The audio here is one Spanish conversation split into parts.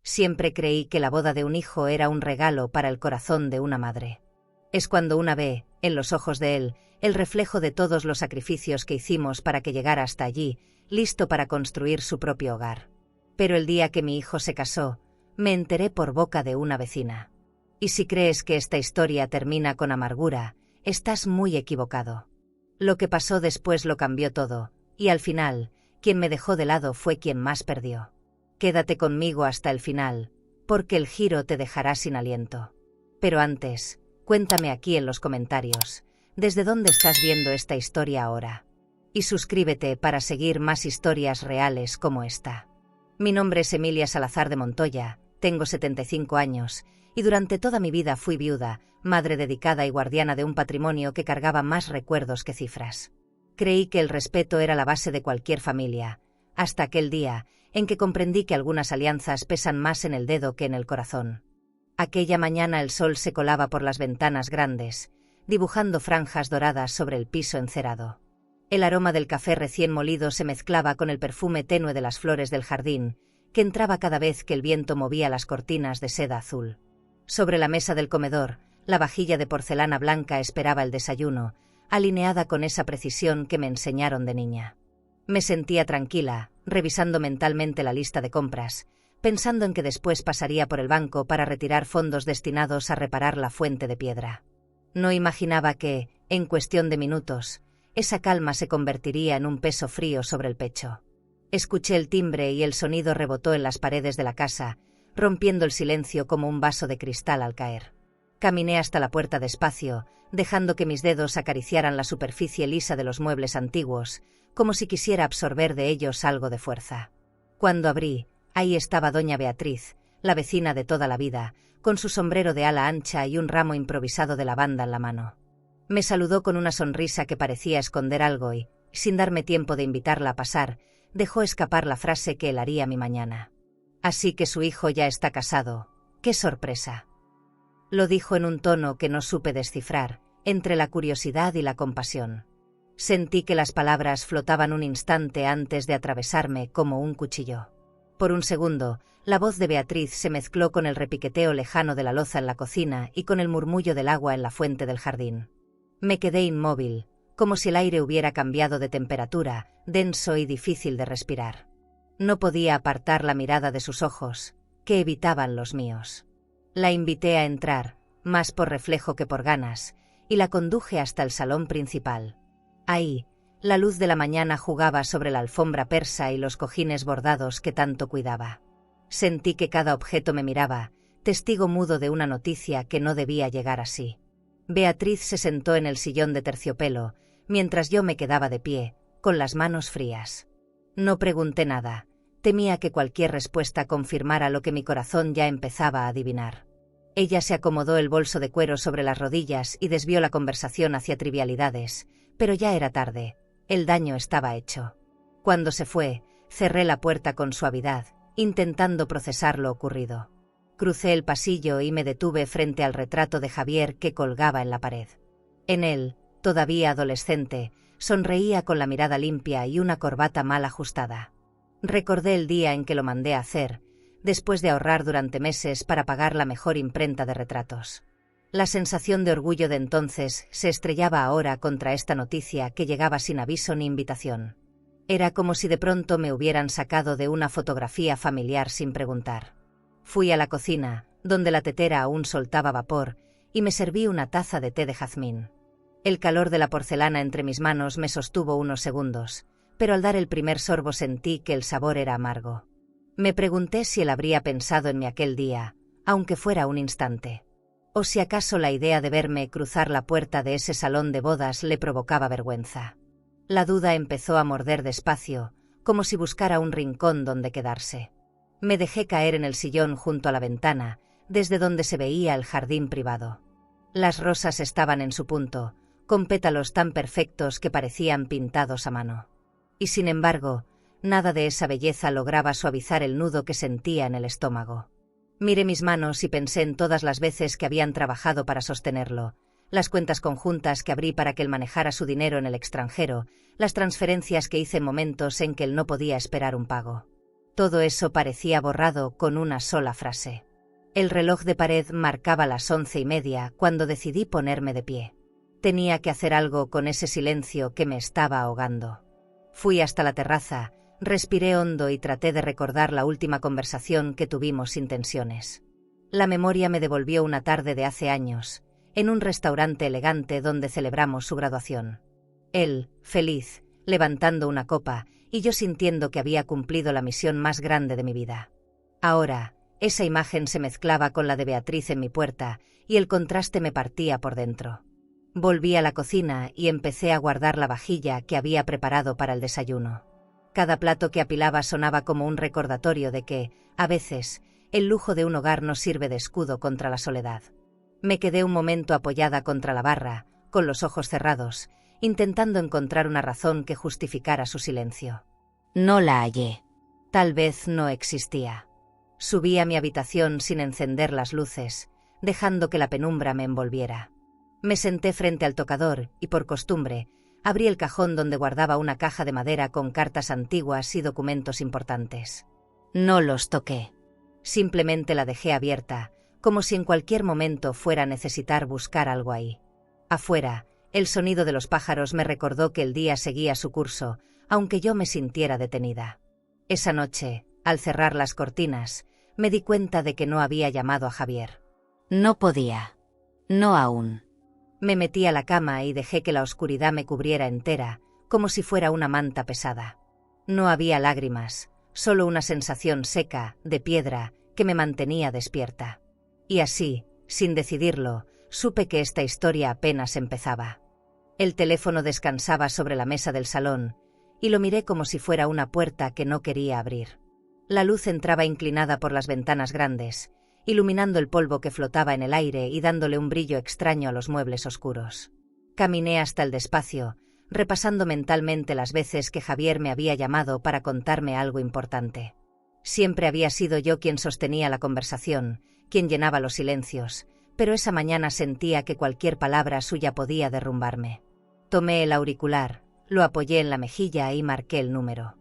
Siempre creí que la boda de un hijo era un regalo para el corazón de una madre. Es cuando una ve, en los ojos de él, el reflejo de todos los sacrificios que hicimos para que llegara hasta allí, listo para construir su propio hogar. Pero el día que mi hijo se casó, me enteré por boca de una vecina. Y si crees que esta historia termina con amargura, estás muy equivocado. Lo que pasó después lo cambió todo, y al final, quien me dejó de lado fue quien más perdió. Quédate conmigo hasta el final, porque el giro te dejará sin aliento. Pero antes, cuéntame aquí en los comentarios, ¿desde dónde estás viendo esta historia ahora? Y suscríbete para seguir más historias reales como esta. Mi nombre es Emilia Salazar de Montoya, tengo 75 años, y durante toda mi vida fui viuda, madre dedicada y guardiana de un patrimonio que cargaba más recuerdos que cifras. Creí que el respeto era la base de cualquier familia, hasta aquel día en que comprendí que algunas alianzas pesan más en el dedo que en el corazón. Aquella mañana el sol se colaba por las ventanas grandes, dibujando franjas doradas sobre el piso encerado. El aroma del café recién molido se mezclaba con el perfume tenue de las flores del jardín, que entraba cada vez que el viento movía las cortinas de seda azul. Sobre la mesa del comedor, la vajilla de porcelana blanca esperaba el desayuno, alineada con esa precisión que me enseñaron de niña. Me sentía tranquila, revisando mentalmente la lista de compras, pensando en que después pasaría por el banco para retirar fondos destinados a reparar la fuente de piedra. No imaginaba que, en cuestión de minutos, esa calma se convertiría en un peso frío sobre el pecho. Escuché el timbre y el sonido rebotó en las paredes de la casa, rompiendo el silencio como un vaso de cristal al caer. Caminé hasta la puerta despacio, dejando que mis dedos acariciaran la superficie lisa de los muebles antiguos, como si quisiera absorber de ellos algo de fuerza. Cuando abrí, ahí estaba doña Beatriz, la vecina de toda la vida, con su sombrero de ala ancha y un ramo improvisado de lavanda en la mano. Me saludó con una sonrisa que parecía esconder algo y, sin darme tiempo de invitarla a pasar, dejó escapar la frase que helaría mi mañana. Así que su hijo ya está casado. ¡Qué sorpresa! Lo dijo en un tono que no supe descifrar, entre la curiosidad y la compasión. Sentí que las palabras flotaban un instante antes de atravesarme como un cuchillo. Por un segundo, la voz de Beatriz se mezcló con el repiqueteo lejano de la loza en la cocina y con el murmullo del agua en la fuente del jardín. Me quedé inmóvil, como si el aire hubiera cambiado de temperatura, denso y difícil de respirar. No podía apartar la mirada de sus ojos, que evitaban los míos. La invité a entrar, más por reflejo que por ganas, y la conduje hasta el salón principal. Ahí, la luz de la mañana jugaba sobre la alfombra persa y los cojines bordados que tanto cuidaba. Sentí que cada objeto me miraba, testigo mudo de una noticia que no debía llegar así. Beatriz se sentó en el sillón de terciopelo, mientras yo me quedaba de pie, con las manos frías. No pregunté nada, temía que cualquier respuesta confirmara lo que mi corazón ya empezaba a adivinar. Ella se acomodó el bolso de cuero sobre las rodillas y desvió la conversación hacia trivialidades, pero ya era tarde, el daño estaba hecho. Cuando se fue, cerré la puerta con suavidad, intentando procesar lo ocurrido. Crucé el pasillo y me detuve frente al retrato de Javier que colgaba en la pared. En él, todavía adolescente, sonreía con la mirada limpia y una corbata mal ajustada. Recordé el día en que lo mandé a hacer, después de ahorrar durante meses para pagar la mejor imprenta de retratos. La sensación de orgullo de entonces se estrellaba ahora contra esta noticia que llegaba sin aviso ni invitación. Era como si de pronto me hubieran sacado de una fotografía familiar sin preguntar. Fui a la cocina, donde la tetera aún soltaba vapor, y me serví una taza de té de jazmín. El calor de la porcelana entre mis manos me sostuvo unos segundos, pero al dar el primer sorbo sentí que el sabor era amargo. Me pregunté si él habría pensado en mí aquel día, aunque fuera un instante. O si acaso la idea de verme cruzar la puerta de ese salón de bodas le provocaba vergüenza. La duda empezó a morder despacio, como si buscara un rincón donde quedarse. Me dejé caer en el sillón junto a la ventana, desde donde se veía el jardín privado. Las rosas estaban en su punto, con pétalos tan perfectos que parecían pintados a mano. Y sin embargo, nada de esa belleza lograba suavizar el nudo que sentía en el estómago. Miré mis manos y pensé en todas las veces que habían trabajado para sostenerlo, las cuentas conjuntas que abrí para que él manejara su dinero en el extranjero, las transferencias que hice en momentos en que él no podía esperar un pago. Todo eso parecía borrado con una sola frase. El reloj de pared marcaba las 11:30 cuando decidí ponerme de pie. Tenía que hacer algo con ese silencio que me estaba ahogando. Fui hasta la terraza, respiré hondo y traté de recordar la última conversación que tuvimos sin tensiones. La memoria me devolvió una tarde de hace años, en un restaurante elegante donde celebramos su graduación. Él, feliz, levantando una copa, y yo sintiendo que había cumplido la misión más grande de mi vida. Ahora, esa imagen se mezclaba con la de Beatriz en mi puerta, y el contraste me partía por dentro. Volví a la cocina y empecé a guardar la vajilla que había preparado para el desayuno. Cada plato que apilaba sonaba como un recordatorio de que, a veces, el lujo de un hogar no sirve de escudo contra la soledad. Me quedé un momento apoyada contra la barra, con los ojos cerrados, intentando encontrar una razón que justificara su silencio. No la hallé. Tal vez no existía. Subí a mi habitación sin encender las luces, dejando que la penumbra me envolviera. Me senté frente al tocador y, por costumbre, abrí el cajón donde guardaba una caja de madera con cartas antiguas y documentos importantes. No los toqué. Simplemente la dejé abierta, como si en cualquier momento fuera a necesitar buscar algo ahí. Afuera, el sonido de los pájaros me recordó que el día seguía su curso, aunque yo me sintiera detenida. Esa noche, al cerrar las cortinas, me di cuenta de que no había llamado a Javier. No podía. No aún. Me metí a la cama y dejé que la oscuridad me cubriera entera, como si fuera una manta pesada. No había lágrimas, solo una sensación seca, de piedra, que me mantenía despierta. Y así, sin decidirlo, supe que esta historia apenas empezaba. El teléfono descansaba sobre la mesa del salón, y lo miré como si fuera una puerta que no quería abrir. La luz entraba inclinada por las ventanas grandes, iluminando el polvo que flotaba en el aire y dándole un brillo extraño a los muebles oscuros. Caminé hasta el despacio, repasando mentalmente las veces que Javier me había llamado para contarme algo importante. Siempre había sido yo quien sostenía la conversación, quien llenaba los silencios, pero esa mañana sentía que cualquier palabra suya podía derrumbarme. Tomé el auricular, lo apoyé en la mejilla y marqué el número.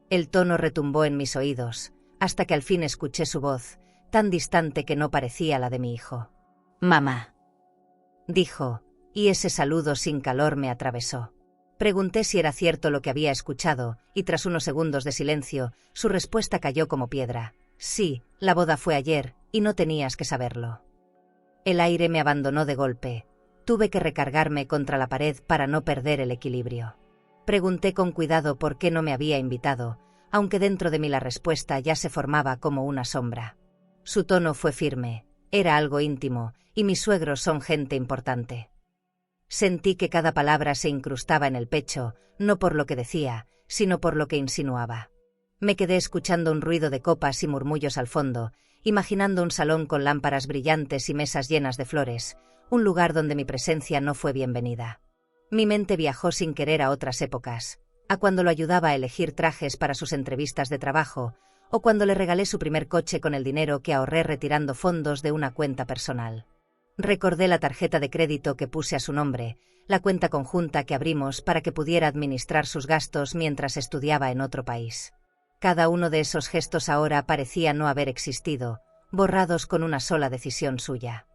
El tono retumbó en mis oídos, hasta que al fin escuché su voz, tan distante que no parecía la de mi hijo. «Mamá», dijo, y ese saludo sin calor me atravesó. Pregunté si era cierto lo que había escuchado, y tras unos segundos de silencio, su respuesta cayó como piedra. «Sí, la boda fue ayer, y no tenías que saberlo». El aire me abandonó de golpe. Tuve que recargarme contra la pared para no perder el equilibrio. Pregunté con cuidado por qué no me había invitado, aunque dentro de mí la respuesta ya se formaba como una sombra. Su tono fue firme, era algo íntimo, y mis suegros son gente importante. Sentí que cada palabra se incrustaba en el pecho, no por lo que decía, sino por lo que insinuaba. Me quedé escuchando un ruido de copas y murmullos al fondo, imaginando un salón con lámparas brillantes y mesas llenas de flores, un lugar donde mi presencia no fue bienvenida. Mi mente viajó sin querer a otras épocas, a cuando lo ayudaba a elegir trajes para sus entrevistas de trabajo, o cuando le regalé su primer coche con el dinero que ahorré retirando fondos de una cuenta personal. Recordé la tarjeta de crédito que puse a su nombre, la cuenta conjunta que abrimos para que pudiera administrar sus gastos mientras estudiaba en otro país. Cada uno de esos gestos ahora parecía no haber existido, borrados con una sola decisión suya.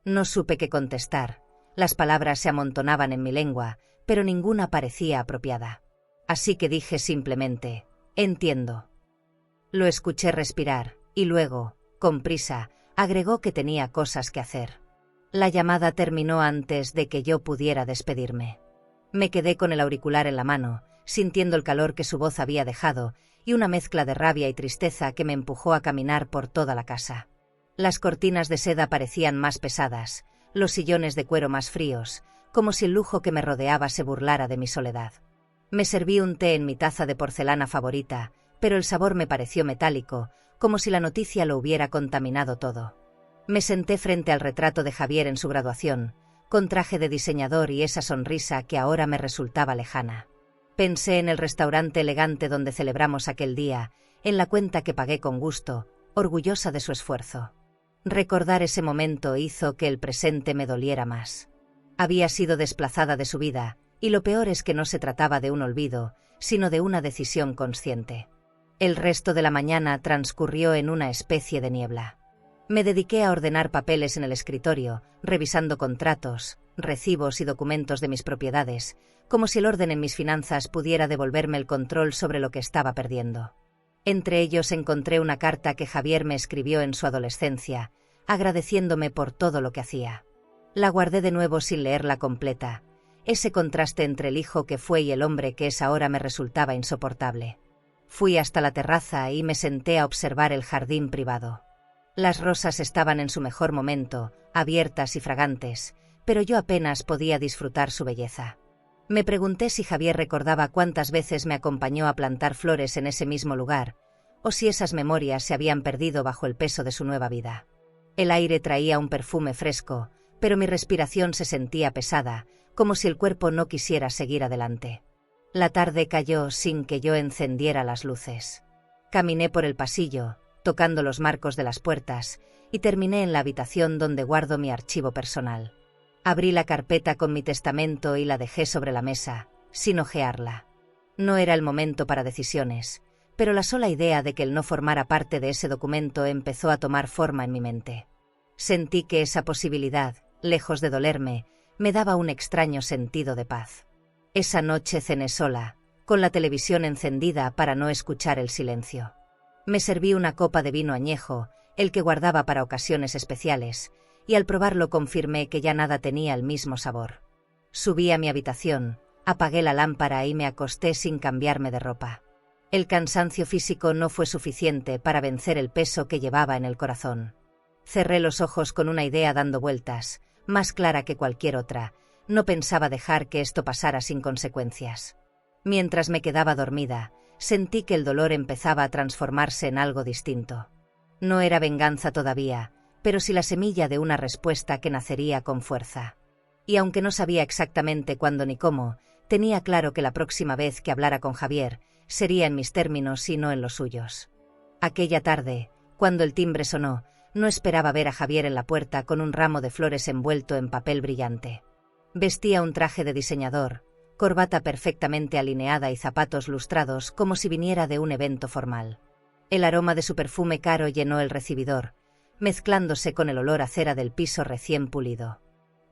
No supe qué contestar, las palabras se amontonaban en mi lengua, pero ninguna parecía apropiada. Así que dije simplemente, «Entiendo». Lo escuché respirar, y luego, con prisa, agregó que tenía cosas que hacer. La llamada terminó antes de que yo pudiera despedirme. Me quedé con el auricular en la mano, sintiendo el calor que su voz había dejado, y una mezcla de rabia y tristeza que me empujó a caminar por toda la casa. Las cortinas de seda parecían más pesadas, los sillones de cuero más fríos, como si el lujo que me rodeaba se burlara de mi soledad. Me serví un té en mi taza de porcelana favorita, pero el sabor me pareció metálico, como si la noticia lo hubiera contaminado todo. Me senté frente al retrato de Javier en su graduación, con traje de diseñador y esa sonrisa que ahora me resultaba lejana. Pensé en el restaurante elegante donde celebramos aquel día, en la cuenta que pagué con gusto, orgullosa de su esfuerzo. Recordar ese momento hizo que el presente me doliera más. Había sido desplazada de su vida, y lo peor es que no se trataba de un olvido, sino de una decisión consciente. El resto de la mañana transcurrió en una especie de niebla. Me dediqué a ordenar papeles en el escritorio, revisando contratos, recibos y documentos de mis propiedades, como si el orden en mis finanzas pudiera devolverme el control sobre lo que estaba perdiendo. Entre ellos encontré una carta que Javier me escribió en su adolescencia, agradeciéndome por todo lo que hacía. La guardé de nuevo sin leerla completa. Ese contraste entre el hijo que fue y el hombre que es ahora me resultaba insoportable. Fui hasta la terraza y me senté a observar el jardín privado. Las rosas estaban en su mejor momento, abiertas y fragantes, pero yo apenas podía disfrutar su belleza. Me pregunté si Javier recordaba cuántas veces me acompañó a plantar flores en ese mismo lugar, o si esas memorias se habían perdido bajo el peso de su nueva vida. El aire traía un perfume fresco, pero mi respiración se sentía pesada, como si el cuerpo no quisiera seguir adelante. La tarde cayó sin que yo encendiera las luces. Caminé por el pasillo, tocando los marcos de las puertas, y terminé en la habitación donde guardo mi archivo personal. Abrí la carpeta con mi testamento y la dejé sobre la mesa, sin hojearla. No era el momento para decisiones, pero la sola idea de que él no formara parte de ese documento empezó a tomar forma en mi mente. Sentí que esa posibilidad, lejos de dolerme, me daba un extraño sentido de paz. Esa noche cené sola, con la televisión encendida para no escuchar el silencio. Me serví una copa de vino añejo, el que guardaba para ocasiones especiales, y al probarlo confirmé que ya nada tenía el mismo sabor. Subí a mi habitación, apagué la lámpara y me acosté sin cambiarme de ropa. El cansancio físico no fue suficiente para vencer el peso que llevaba en el corazón. Cerré los ojos con una idea dando vueltas, más clara que cualquier otra. No pensaba dejar que esto pasara sin consecuencias. Mientras me quedaba dormida, sentí que el dolor empezaba a transformarse en algo distinto. No era venganza todavía, pero sí la semilla de una respuesta que nacería con fuerza. Y aunque no sabía exactamente cuándo ni cómo, tenía claro que la próxima vez que hablara con Javier, sería en mis términos y no en los suyos. Aquella tarde, cuando el timbre sonó, no esperaba ver a Javier en la puerta con un ramo de flores envuelto en papel brillante. Vestía un traje de diseñador, corbata perfectamente alineada y zapatos lustrados como si viniera de un evento formal. El aroma de su perfume caro llenó el recibidor, mezclándose con el olor a cera del piso recién pulido.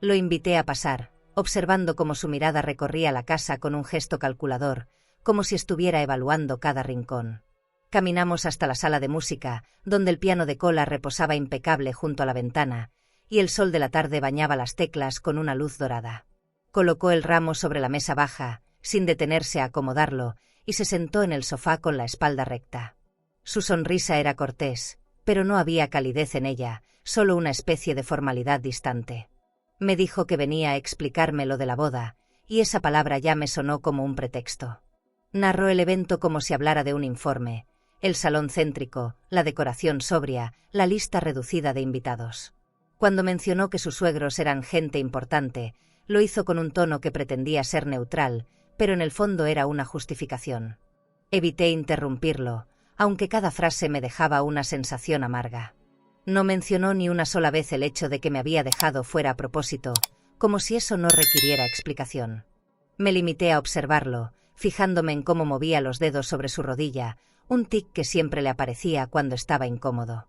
Lo invité a pasar, observando cómo su mirada recorría la casa con un gesto calculador, como si estuviera evaluando cada rincón. Caminamos hasta la sala de música, donde el piano de cola reposaba impecable junto a la ventana, y el sol de la tarde bañaba las teclas con una luz dorada. Colocó el ramo sobre la mesa baja, sin detenerse a acomodarlo, y se sentó en el sofá con la espalda recta. Su sonrisa era cortés, pero no había calidez en ella, solo una especie de formalidad distante. Me dijo que venía a explicarme lo de la boda, y esa palabra ya me sonó como un pretexto. Narró el evento como si hablara de un informe, el salón céntrico, la decoración sobria, la lista reducida de invitados. Cuando mencionó que sus suegros eran gente importante, lo hizo con un tono que pretendía ser neutral, pero en el fondo era una justificación. Evité interrumpirlo, aunque cada frase me dejaba una sensación amarga. No mencionó ni una sola vez el hecho de que me había dejado fuera a propósito, como si eso no requiriera explicación. Me limité a observarlo, fijándome en cómo movía los dedos sobre su rodilla, un tic que siempre le aparecía cuando estaba incómodo.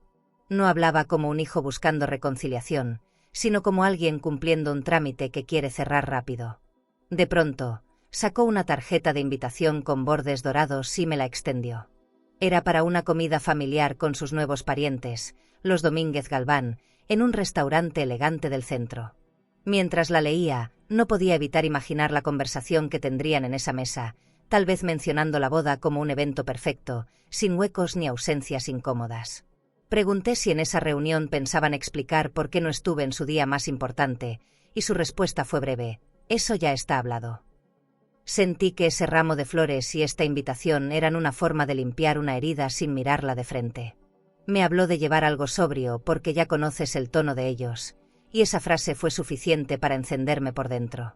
No hablaba como un hijo buscando reconciliación, sino como alguien cumpliendo un trámite que quiere cerrar rápido. De pronto, sacó una tarjeta de invitación con bordes dorados y me la extendió. Era para una comida familiar con sus nuevos parientes, los Domínguez Galván, en un restaurante elegante del centro. Mientras la leía, no podía evitar imaginar la conversación que tendrían en esa mesa, tal vez mencionando la boda como un evento perfecto, sin huecos ni ausencias incómodas. Pregunté si en esa reunión pensaban explicar por qué no estuve en su día más importante, y su respuesta fue breve: eso ya está hablado. Sentí que ese ramo de flores y esta invitación eran una forma de limpiar una herida sin mirarla de frente. Me habló de llevar algo sobrio porque ya conoces el tono de ellos, y esa frase fue suficiente para encenderme por dentro.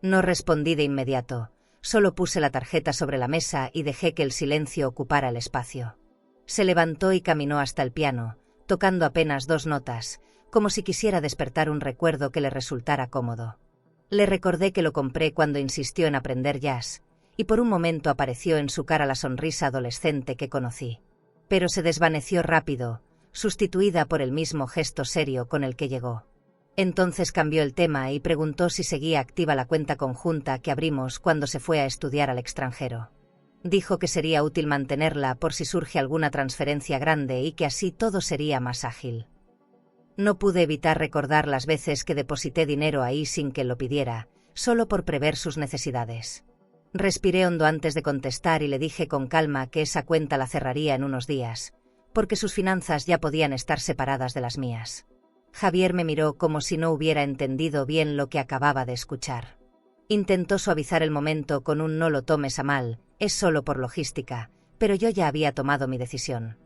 No respondí de inmediato, solo puse la tarjeta sobre la mesa y dejé que el silencio ocupara el espacio. Se levantó y caminó hasta el piano, tocando apenas 2 notas, como si quisiera despertar un recuerdo que le resultara cómodo. Le recordé que lo compré cuando insistió en aprender jazz, y por un momento apareció en su cara la sonrisa adolescente que conocí. Pero se desvaneció rápido, sustituida por el mismo gesto serio con el que llegó. Entonces cambió el tema y preguntó si seguía activa la cuenta conjunta que abrimos cuando se fue a estudiar al extranjero. Dijo que sería útil mantenerla por si surge alguna transferencia grande y que así todo sería más ágil. No pude evitar recordar las veces que deposité dinero ahí sin que lo pidiera, solo por prever sus necesidades. Respiré hondo antes de contestar y le dije con calma que esa cuenta la cerraría en unos días, porque sus finanzas ya podían estar separadas de las mías. Javier me miró como si no hubiera entendido bien lo que acababa de escuchar. Intentó suavizar el momento con un no lo tomes a mal, es solo por logística, pero yo ya había tomado mi decisión.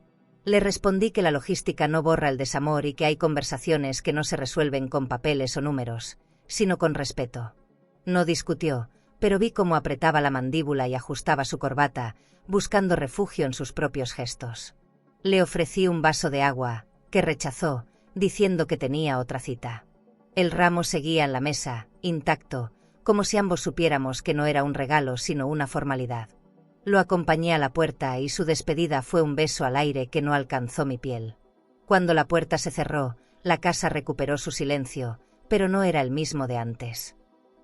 Le respondí que la logística no borra el desamor y que hay conversaciones que no se resuelven con papeles o números, sino con respeto. No discutió, pero vi cómo apretaba la mandíbula y ajustaba su corbata, buscando refugio en sus propios gestos. Le ofrecí un vaso de agua, que rechazó, diciendo que tenía otra cita. El ramo seguía en la mesa, intacto, como si ambos supiéramos que no era un regalo sino una formalidad. Lo acompañé a la puerta y su despedida fue un beso al aire que no alcanzó mi piel. Cuando la puerta se cerró, la casa recuperó su silencio, pero no era el mismo de antes.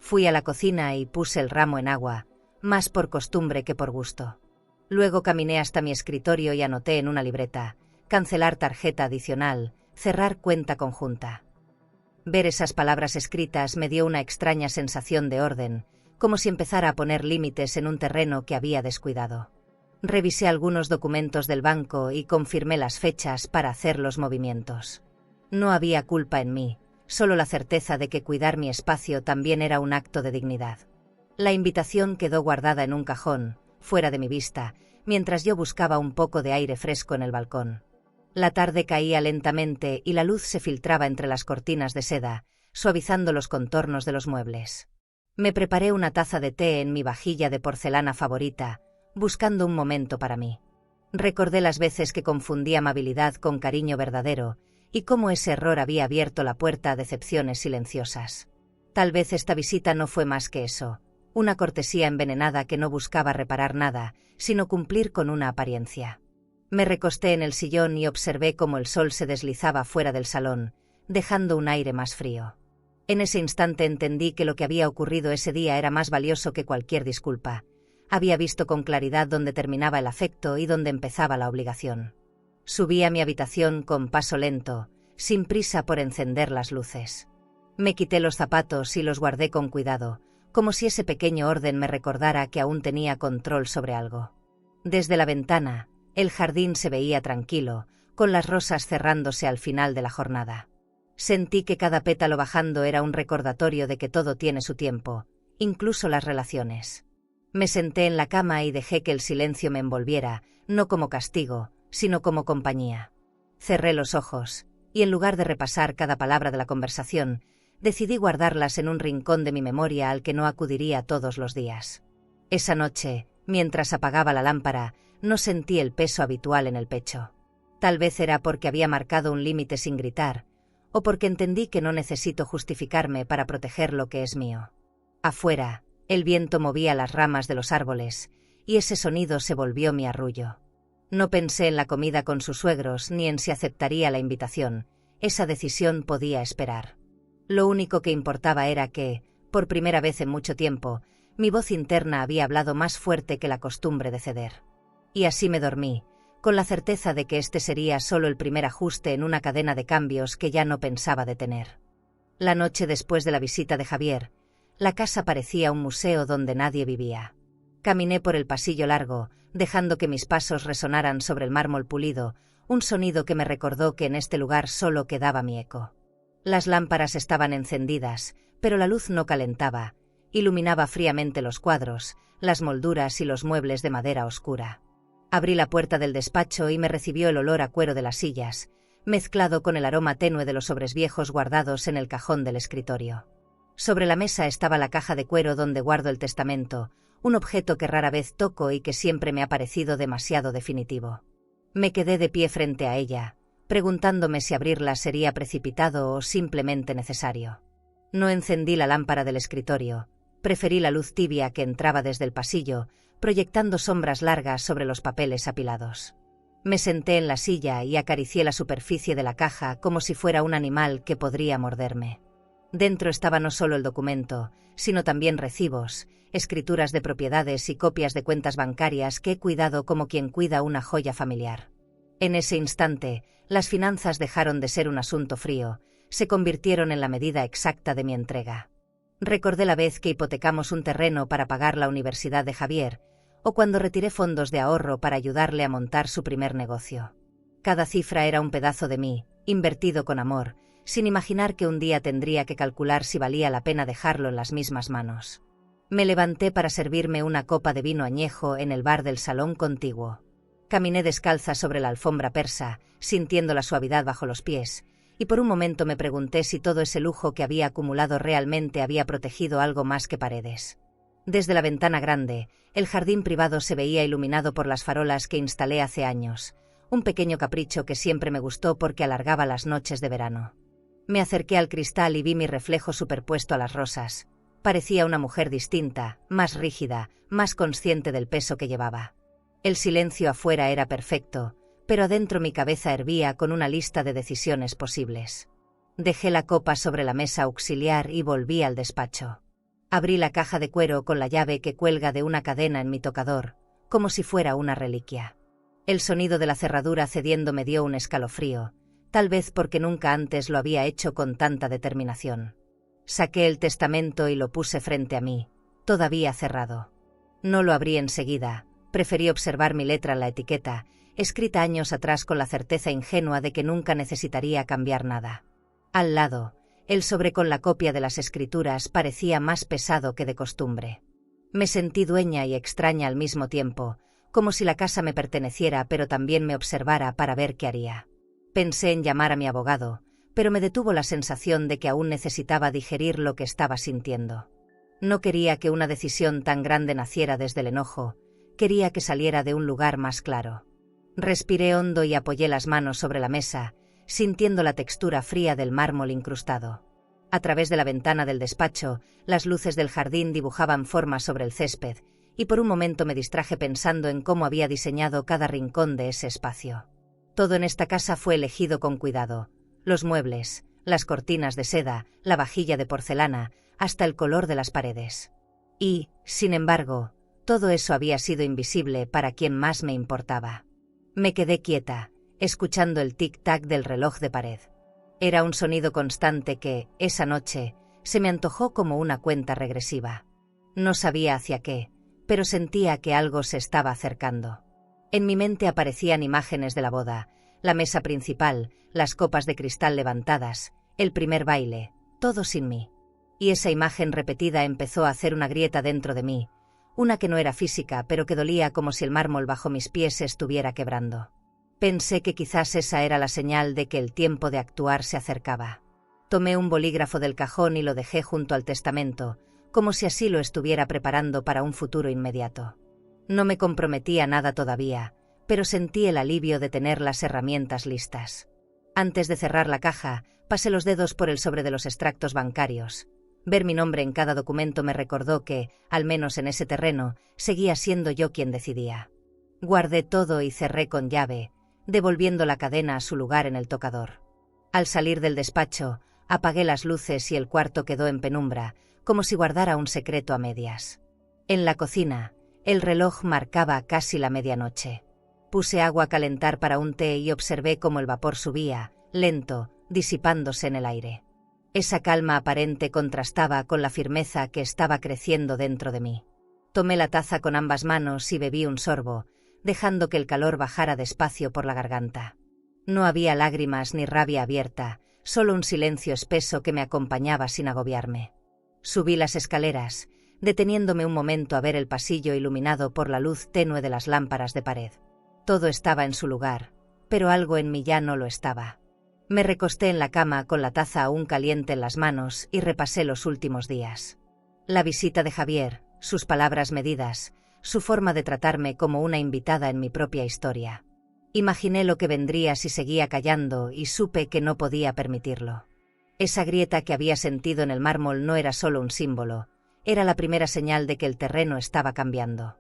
Fui a la cocina y puse el ramo en agua, más por costumbre que por gusto. Luego caminé hasta mi escritorio y anoté en una libreta: cancelar tarjeta adicional, cerrar cuenta conjunta. Ver esas palabras escritas me dio una extraña sensación de orden, como si empezara a poner límites en un terreno que había descuidado. Revisé algunos documentos del banco y confirmé las fechas para hacer los movimientos. No había culpa en mí, solo la certeza de que cuidar mi espacio también era un acto de dignidad. La invitación quedó guardada en un cajón, fuera de mi vista, mientras yo buscaba un poco de aire fresco en el balcón. La tarde caía lentamente y la luz se filtraba entre las cortinas de seda, suavizando los contornos de los muebles. Me preparé una taza de té en mi vajilla de porcelana favorita, buscando un momento para mí. Recordé las veces que confundí amabilidad con cariño verdadero, y cómo ese error había abierto la puerta a decepciones silenciosas. Tal vez esta visita no fue más que eso, una cortesía envenenada que no buscaba reparar nada, sino cumplir con una apariencia. Me recosté en el sillón y observé cómo el sol se deslizaba fuera del salón, dejando un aire más frío. En ese instante entendí que lo que había ocurrido ese día era más valioso que cualquier disculpa. Había visto con claridad dónde terminaba el afecto y dónde empezaba la obligación. Subí a mi habitación con paso lento, sin prisa por encender las luces. Me quité los zapatos y los guardé con cuidado, como si ese pequeño orden me recordara que aún tenía control sobre algo. Desde la ventana, el jardín se veía tranquilo, con las rosas cerrándose al final de la jornada. Sentí que cada pétalo bajando era un recordatorio de que todo tiene su tiempo, incluso las relaciones. Me senté en la cama y dejé que el silencio me envolviera, no como castigo, sino como compañía. Cerré los ojos, y en lugar de repasar cada palabra de la conversación, decidí guardarlas en un rincón de mi memoria al que no acudiría todos los días. Esa noche, mientras apagaba la lámpara, no sentí el peso habitual en el pecho. Tal vez era porque había marcado un límite sin gritar, o porque entendí que no necesito justificarme para proteger lo que es mío. Afuera, el viento movía las ramas de los árboles, y ese sonido se volvió mi arrullo. No pensé en la comida con sus suegros ni en si aceptaría la invitación, esa decisión podía esperar. Lo único que importaba era que, por primera vez en mucho tiempo, mi voz interna había hablado más fuerte que la costumbre de ceder. Y así me dormí, con la certeza de que este sería solo el primer ajuste en una cadena de cambios que ya no pensaba detener. La noche después de la visita de Javier, la casa parecía un museo donde nadie vivía. Caminé por el pasillo largo, dejando que mis pasos resonaran sobre el mármol pulido, un sonido que me recordó que en este lugar solo quedaba mi eco. Las lámparas estaban encendidas, pero la luz no calentaba, iluminaba fríamente los cuadros, las molduras y los muebles de madera oscura. Abrí la puerta del despacho y me recibió el olor a cuero de las sillas, mezclado con el aroma tenue de los sobres viejos guardados en el cajón del escritorio. Sobre la mesa estaba la caja de cuero donde guardo el testamento, un objeto que rara vez toco y que siempre me ha parecido demasiado definitivo. Me quedé de pie frente a ella, preguntándome si abrirla sería precipitado o simplemente necesario. No encendí la lámpara del escritorio, Preferí la luz tibia que entraba desde el pasillo, proyectando sombras largas sobre los papeles apilados. Me senté en la silla y acaricié la superficie de la caja como si fuera un animal que podría morderme. Dentro estaba no solo el documento, sino también recibos, escrituras de propiedades y copias de cuentas bancarias que he cuidado como quien cuida una joya familiar. En ese instante, las finanzas dejaron de ser un asunto frío, se convirtieron en la medida exacta de mi entrega. Recordé la vez que hipotecamos un terreno para pagar la universidad de Javier, o cuando retiré fondos de ahorro para ayudarle a montar su primer negocio. Cada cifra era un pedazo de mí, invertido con amor, sin imaginar que un día tendría que calcular si valía la pena dejarlo en las mismas manos. Me levanté para servirme una copa de vino añejo en el bar del salón contiguo. Caminé descalza sobre la alfombra persa, sintiendo la suavidad bajo los pies, y por un momento me pregunté si todo ese lujo que había acumulado realmente había protegido algo más que paredes. Desde la ventana grande, el jardín privado se veía iluminado por las farolas que instalé hace años, un pequeño capricho que siempre me gustó porque alargaba las noches de verano. Me acerqué al cristal y vi mi reflejo superpuesto a las rosas. Parecía una mujer distinta, más rígida, más consciente del peso que llevaba. El silencio afuera era perfecto, pero adentro mi cabeza hervía con una lista de decisiones posibles. Dejé la copa sobre la mesa auxiliar y volví al despacho. Abrí la caja de cuero con la llave que cuelga de una cadena en mi tocador, como si fuera una reliquia. El sonido de la cerradura cediendo me dio un escalofrío, tal vez porque nunca antes lo había hecho con tanta determinación. Saqué el testamento y lo puse frente a mí, todavía cerrado. No lo abrí enseguida, preferí observar mi letra en la etiqueta, escrita años atrás con la certeza ingenua de que nunca necesitaría cambiar nada. Al lado, el sobre con la copia de las escrituras parecía más pesado que de costumbre. Me sentí dueña y extraña al mismo tiempo, como si la casa me perteneciera pero también me observara para ver qué haría. Pensé en llamar a mi abogado, pero me detuvo la sensación de que aún necesitaba digerir lo que estaba sintiendo. No quería que una decisión tan grande naciera desde el enojo, quería que saliera de un lugar más claro. Respiré hondo y apoyé las manos sobre la mesa, sintiendo la textura fría del mármol incrustado. A través de la ventana del despacho, las luces del jardín dibujaban formas sobre el césped, y por un momento me distraje pensando en cómo había diseñado cada rincón de ese espacio. Todo en esta casa fue elegido con cuidado. Los muebles, las cortinas de seda, la vajilla de porcelana, hasta el color de las paredes. Y, sin embargo, todo eso había sido invisible para quien más me importaba. Me quedé quieta, escuchando el tic-tac del reloj de pared. Era un sonido constante que, esa noche, se me antojó como una cuenta regresiva. No sabía hacia qué, pero sentía que algo se estaba acercando. En mi mente aparecían imágenes de la boda, la mesa principal, las copas de cristal levantadas, el primer baile, todo sin mí. Y esa imagen repetida empezó a hacer una grieta dentro de mí, una que no era física pero que dolía como si el mármol bajo mis pies se estuviera quebrando. Pensé que quizás esa era la señal de que el tiempo de actuar se acercaba. Tomé un bolígrafo del cajón y lo dejé junto al testamento, como si así lo estuviera preparando para un futuro inmediato. No me comprometí a nada todavía, pero sentí el alivio de tener las herramientas listas. Antes de cerrar la caja, pasé los dedos por el sobre de los extractos bancarios. Ver mi nombre en cada documento me recordó que, al menos en ese terreno, seguía siendo yo quien decidía. Guardé todo y cerré con llave, devolviendo la cadena a su lugar en el tocador. Al salir del despacho, apagué las luces y el cuarto quedó en penumbra, como si guardara un secreto a medias. En la cocina, el reloj marcaba casi la medianoche. Puse agua a calentar para un té y observé cómo el vapor subía, lento, disipándose en el aire. Esa calma aparente contrastaba con la firmeza que estaba creciendo dentro de mí. Tomé la taza con ambas manos y bebí un sorbo, dejando que el calor bajara despacio por la garganta. No había lágrimas ni rabia abierta, solo un silencio espeso que me acompañaba sin agobiarme. Subí las escaleras, deteniéndome un momento a ver el pasillo iluminado por la luz tenue de las lámparas de pared. Todo estaba en su lugar, pero algo en mí ya no lo estaba. Me recosté en la cama con la taza aún caliente en las manos y repasé los últimos días. La visita de Javier, sus palabras medidas, su forma de tratarme como una invitada en mi propia historia. Imaginé lo que vendría si seguía callando y supe que no podía permitirlo. Esa grieta que había sentido en el mármol no era solo un símbolo, era la primera señal de que el terreno estaba cambiando.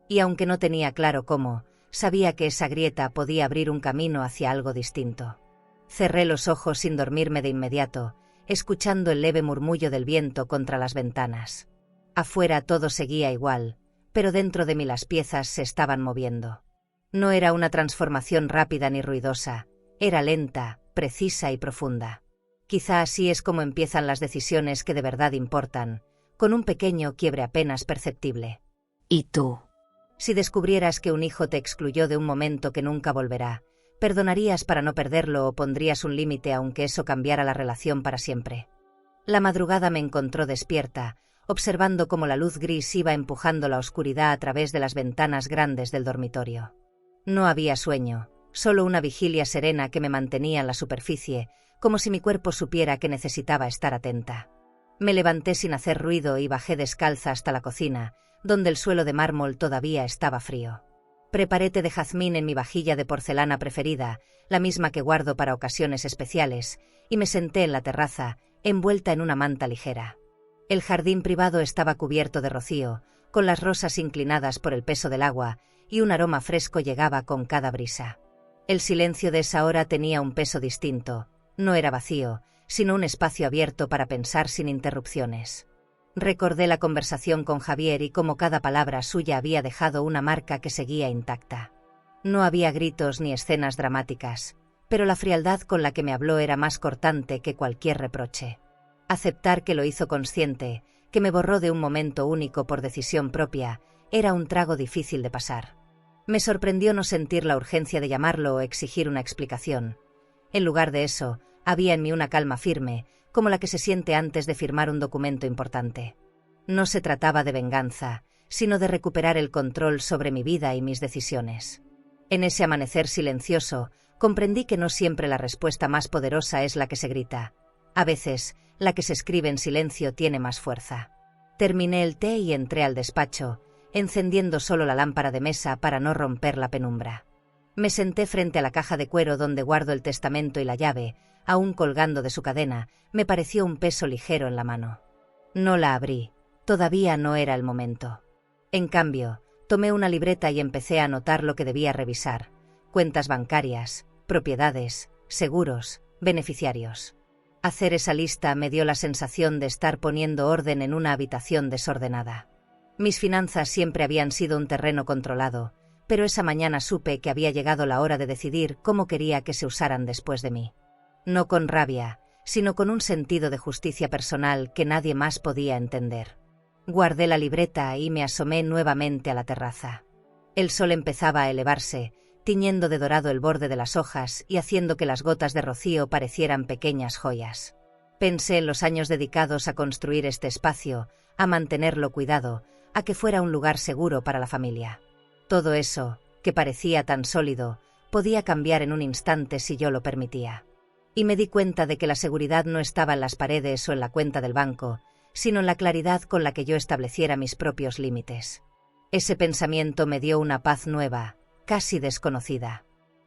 Y aunque no tenía claro cómo, sabía que esa grieta podía abrir un camino hacia algo distinto. Cerré los ojos sin dormirme de inmediato, escuchando el leve murmullo del viento contra las ventanas. Afuera todo seguía igual, pero dentro de mí las piezas se estaban moviendo. No era una transformación rápida ni ruidosa, era lenta, precisa y profunda. Quizá así es como empiezan las decisiones que de verdad importan, con un pequeño quiebre apenas perceptible. ¿Y tú? Si descubrieras que un hijo te excluyó de un momento que nunca volverá, ¿perdonarías para no perderlo o pondrías un límite aunque eso cambiara la relación para siempre? La madrugada me encontró despierta, observando cómo la luz gris iba empujando la oscuridad a través de las ventanas grandes del dormitorio. No había sueño, solo una vigilia serena que me mantenía en la superficie, como si mi cuerpo supiera que necesitaba estar atenta. Me levanté sin hacer ruido y bajé descalza hasta la cocina, donde el suelo de mármol todavía estaba frío. Preparé té de jazmín en mi vajilla de porcelana preferida, la misma que guardo para ocasiones especiales, y me senté en la terraza, envuelta en una manta ligera. El jardín privado estaba cubierto de rocío, con las rosas inclinadas por el peso del agua, y un aroma fresco llegaba con cada brisa. El silencio de esa hora tenía un peso distinto, no era vacío, sino un espacio abierto para pensar sin interrupciones. Recordé la conversación con Javier y cómo cada palabra suya había dejado una marca que seguía intacta. No había gritos ni escenas dramáticas, pero la frialdad con la que me habló era más cortante que cualquier reproche. Aceptar que lo hizo consciente, que me borró de un momento único por decisión propia, era un trago difícil de pasar. Me sorprendió no sentir la urgencia de llamarlo o exigir una explicación. En lugar de eso, había en mí una calma firme, como la que se siente antes de firmar un documento importante. No se trataba de venganza, sino de recuperar el control sobre mi vida y mis decisiones. En ese amanecer silencioso, comprendí que no siempre la respuesta más poderosa es la que se grita. A veces, la que se escribe en silencio tiene más fuerza. Terminé el té y entré al despacho, encendiendo solo la lámpara de mesa para no romper la penumbra. Me senté frente a la caja de cuero donde guardo el testamento y la llave, aún colgando de su cadena, me pareció un peso ligero en la mano. No la abrí, todavía no era el momento. En cambio, tomé una libreta y empecé a anotar lo que debía revisar: cuentas bancarias, propiedades, seguros, beneficiarios. Hacer esa lista me dio la sensación de estar poniendo orden en una habitación desordenada. Mis finanzas siempre habían sido un terreno controlado, pero esa mañana supe que había llegado la hora de decidir cómo quería que se usaran después de mí. No con rabia, sino con un sentido de justicia personal que nadie más podía entender. Guardé la libreta y me asomé nuevamente a la terraza. El sol empezaba a elevarse, tiñendo de dorado el borde de las hojas y haciendo que las gotas de rocío parecieran pequeñas joyas. Pensé en los años dedicados a construir este espacio, a mantenerlo cuidado, a que fuera un lugar seguro para la familia. Todo eso, que parecía tan sólido, podía cambiar en un instante si yo lo permitía. Y me di cuenta de que la seguridad no estaba en las paredes o en la cuenta del banco, sino en la claridad con la que yo estableciera mis propios límites. Ese pensamiento me dio una paz nueva, casi desconocida.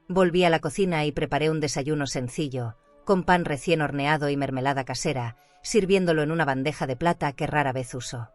Volví a la cocina y preparé un desayuno sencillo, con pan recién horneado y mermelada casera, sirviéndolo en una bandeja de plata que rara vez uso.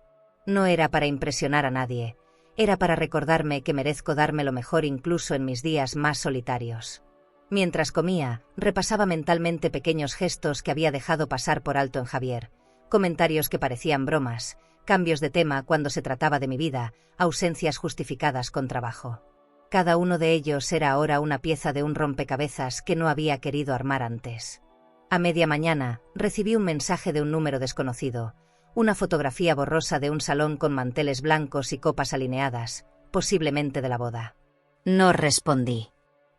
No era para impresionar a nadie, era para recordarme que merezco darme lo mejor incluso en mis días más solitarios. Mientras comía, repasaba mentalmente pequeños gestos que había dejado pasar por alto en Javier, comentarios que parecían bromas, cambios de tema cuando se trataba de mi vida, ausencias justificadas con trabajo. Cada uno de ellos era ahora una pieza de un rompecabezas que no había querido armar antes. A media mañana, recibí un mensaje de un número desconocido, una fotografía borrosa de un salón con manteles blancos y copas alineadas, posiblemente de la boda. No respondí.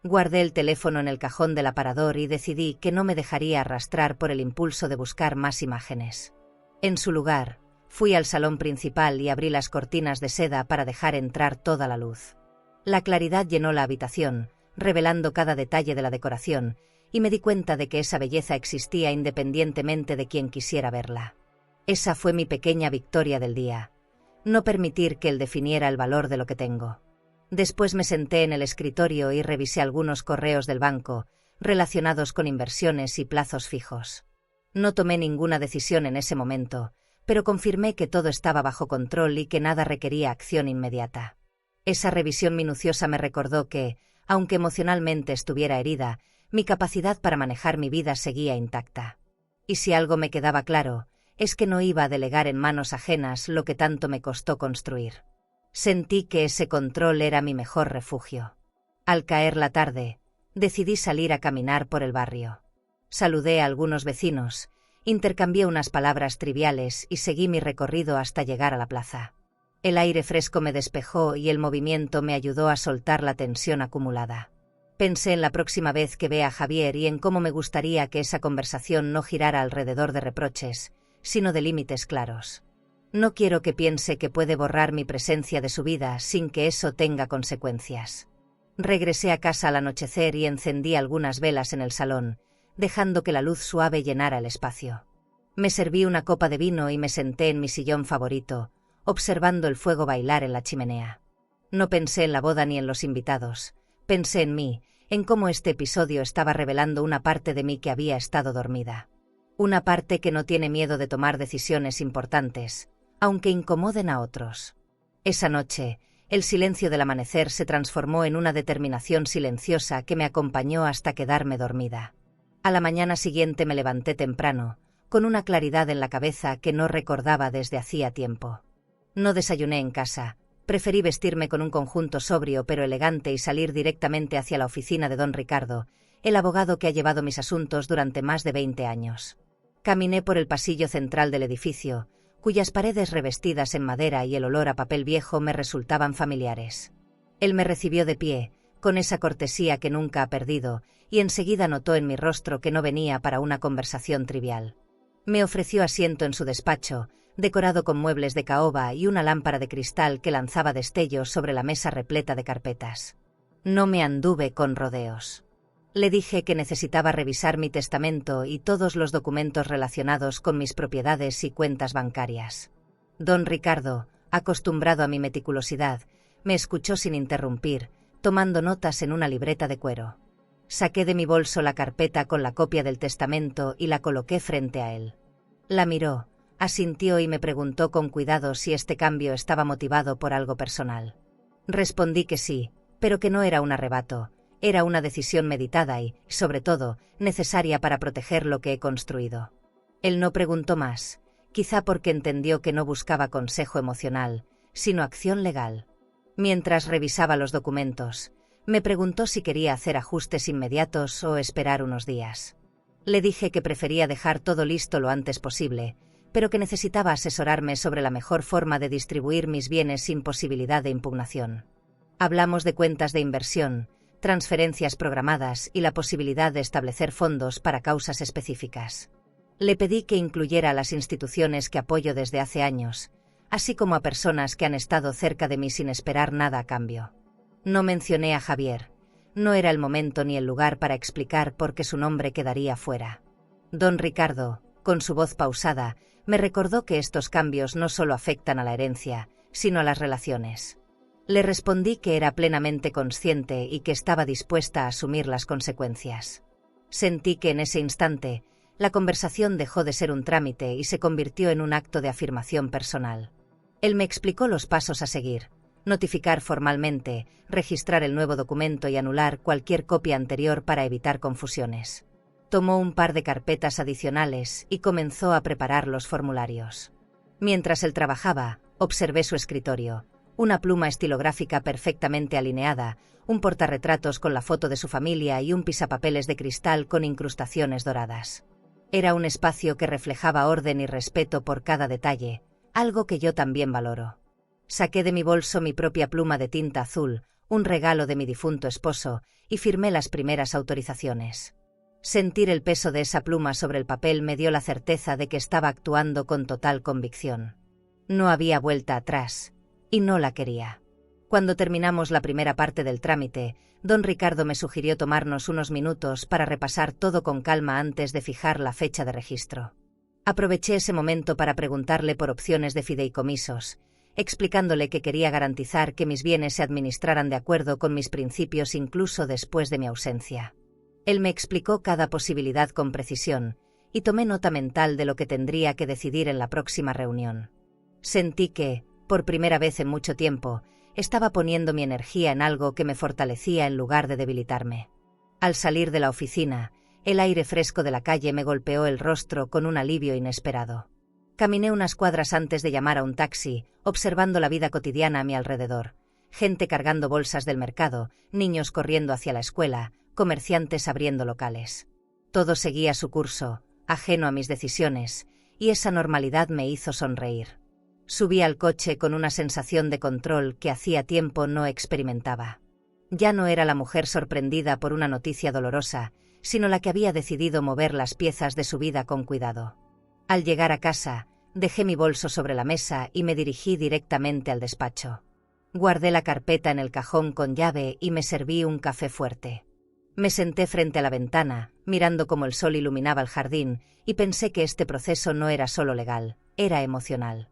Guardé el teléfono en el cajón del aparador y decidí que no me dejaría arrastrar por el impulso de buscar más imágenes. En su lugar, fui al salón principal y abrí las cortinas de seda para dejar entrar toda la luz. La claridad llenó la habitación, revelando cada detalle de la decoración, y me di cuenta de que esa belleza existía independientemente de quien quisiera verla. Esa fue mi pequeña victoria del día. No permitir que él definiera el valor de lo que tengo. Después me senté en el escritorio y revisé algunos correos del banco, relacionados con inversiones y plazos fijos. No tomé ninguna decisión en ese momento, pero confirmé que todo estaba bajo control y que nada requería acción inmediata. Esa revisión minuciosa me recordó que, aunque emocionalmente estuviera herida, mi capacidad para manejar mi vida seguía intacta. Y si algo me quedaba claro, es que no iba a delegar en manos ajenas lo que tanto me costó construir. Sentí que ese control era mi mejor refugio. Al caer la tarde, decidí salir a caminar por el barrio. Saludé a algunos vecinos, intercambié unas palabras triviales y seguí mi recorrido hasta llegar a la plaza. El aire fresco me despejó y el movimiento me ayudó a soltar la tensión acumulada. Pensé en la próxima vez que vea a Javier y en cómo me gustaría que esa conversación no girara alrededor de reproches, sino de límites claros. No quiero que piense que puede borrar mi presencia de su vida sin que eso tenga consecuencias. Regresé a casa al anochecer y encendí algunas velas en el salón, dejando que la luz suave llenara el espacio. Me serví una copa de vino y me senté en mi sillón favorito, observando el fuego bailar en la chimenea. No pensé en la boda ni en los invitados, pensé en mí, en cómo este episodio estaba revelando una parte de mí que había estado dormida. Una parte que no tiene miedo de tomar decisiones importantes, aunque incomoden a otros. Esa noche, el silencio del amanecer se transformó en una determinación silenciosa que me acompañó hasta quedarme dormida. A la mañana siguiente me levanté temprano, con una claridad en la cabeza que no recordaba desde hacía tiempo. No desayuné en casa, preferí vestirme con un conjunto sobrio pero elegante y salir directamente hacia la oficina de don Ricardo, el abogado que ha llevado mis asuntos durante más de 20 años. Caminé por el pasillo central del edificio, cuyas paredes revestidas en madera y el olor a papel viejo me resultaban familiares. Él me recibió de pie, con esa cortesía que nunca ha perdido, y enseguida notó en mi rostro que no venía para una conversación trivial. Me ofreció asiento en su despacho, decorado con muebles de caoba y una lámpara de cristal que lanzaba destellos sobre la mesa repleta de carpetas. No me anduve con rodeos. Le dije que necesitaba revisar mi testamento y todos los documentos relacionados con mis propiedades y cuentas bancarias. Don Ricardo, acostumbrado a mi meticulosidad, me escuchó sin interrumpir, tomando notas en una libreta de cuero. Saqué de mi bolso la carpeta con la copia del testamento y la coloqué frente a él. La miró, asintió y me preguntó con cuidado si este cambio estaba motivado por algo personal. Respondí que sí, pero que no era un arrebato. Era una decisión meditada y, sobre todo, necesaria para proteger lo que he construido. Él no preguntó más, quizá porque entendió que no buscaba consejo emocional, sino acción legal. Mientras revisaba los documentos, me preguntó si quería hacer ajustes inmediatos o esperar unos días. Le dije que prefería dejar todo listo lo antes posible, pero que necesitaba asesorarme sobre la mejor forma de distribuir mis bienes sin posibilidad de impugnación. Hablamos de cuentas de inversión, transferencias programadas y la posibilidad de establecer fondos para causas específicas. Le pedí que incluyera a las instituciones que apoyo desde hace años, así como a personas que han estado cerca de mí sin esperar nada a cambio. No mencioné a Javier. No era el momento ni el lugar para explicar por qué su nombre quedaría fuera. Don Ricardo, con su voz pausada, me recordó que estos cambios no solo afectan a la herencia, sino a las relaciones. Le respondí que era plenamente consciente y que estaba dispuesta a asumir las consecuencias. Sentí que en ese instante, la conversación dejó de ser un trámite y se convirtió en un acto de afirmación personal. Él me explicó los pasos a seguir: notificar formalmente, registrar el nuevo documento y anular cualquier copia anterior para evitar confusiones. Tomó un par de carpetas adicionales y comenzó a preparar los formularios. Mientras él trabajaba, observé su escritorio. Una pluma estilográfica perfectamente alineada, un portarretratos con la foto de su familia y un pisapapeles de cristal con incrustaciones doradas. Era un espacio que reflejaba orden y respeto por cada detalle, algo que yo también valoro. Saqué de mi bolso mi propia pluma de tinta azul, un regalo de mi difunto esposo, y firmé las primeras autorizaciones. Sentir el peso de esa pluma sobre el papel me dio la certeza de que estaba actuando con total convicción. No había vuelta atrás. Y no la quería. Cuando terminamos la primera parte del trámite, don Ricardo me sugirió tomarnos unos minutos para repasar todo con calma antes de fijar la fecha de registro. Aproveché ese momento para preguntarle por opciones de fideicomisos, explicándole que quería garantizar que mis bienes se administraran de acuerdo con mis principios incluso después de mi ausencia. Él me explicó cada posibilidad con precisión, y tomé nota mental de lo que tendría que decidir en la próxima reunión. Sentí que, por primera vez en mucho tiempo, estaba poniendo mi energía en algo que me fortalecía en lugar de debilitarme. Al salir de la oficina, el aire fresco de la calle me golpeó el rostro con un alivio inesperado. Caminé unas cuadras antes de llamar a un taxi, observando la vida cotidiana a mi alrededor. Gente cargando bolsas del mercado, niños corriendo hacia la escuela, comerciantes abriendo locales. Todo seguía su curso, ajeno a mis decisiones, y esa normalidad me hizo sonreír. Subí al coche con una sensación de control que hacía tiempo no experimentaba. Ya no era la mujer sorprendida por una noticia dolorosa, sino la que había decidido mover las piezas de su vida con cuidado. Al llegar a casa, dejé mi bolso sobre la mesa y me dirigí directamente al despacho. Guardé la carpeta en el cajón con llave y me serví un café fuerte. Me senté frente a la ventana, mirando cómo el sol iluminaba el jardín, y pensé que este proceso no era solo legal, era emocional.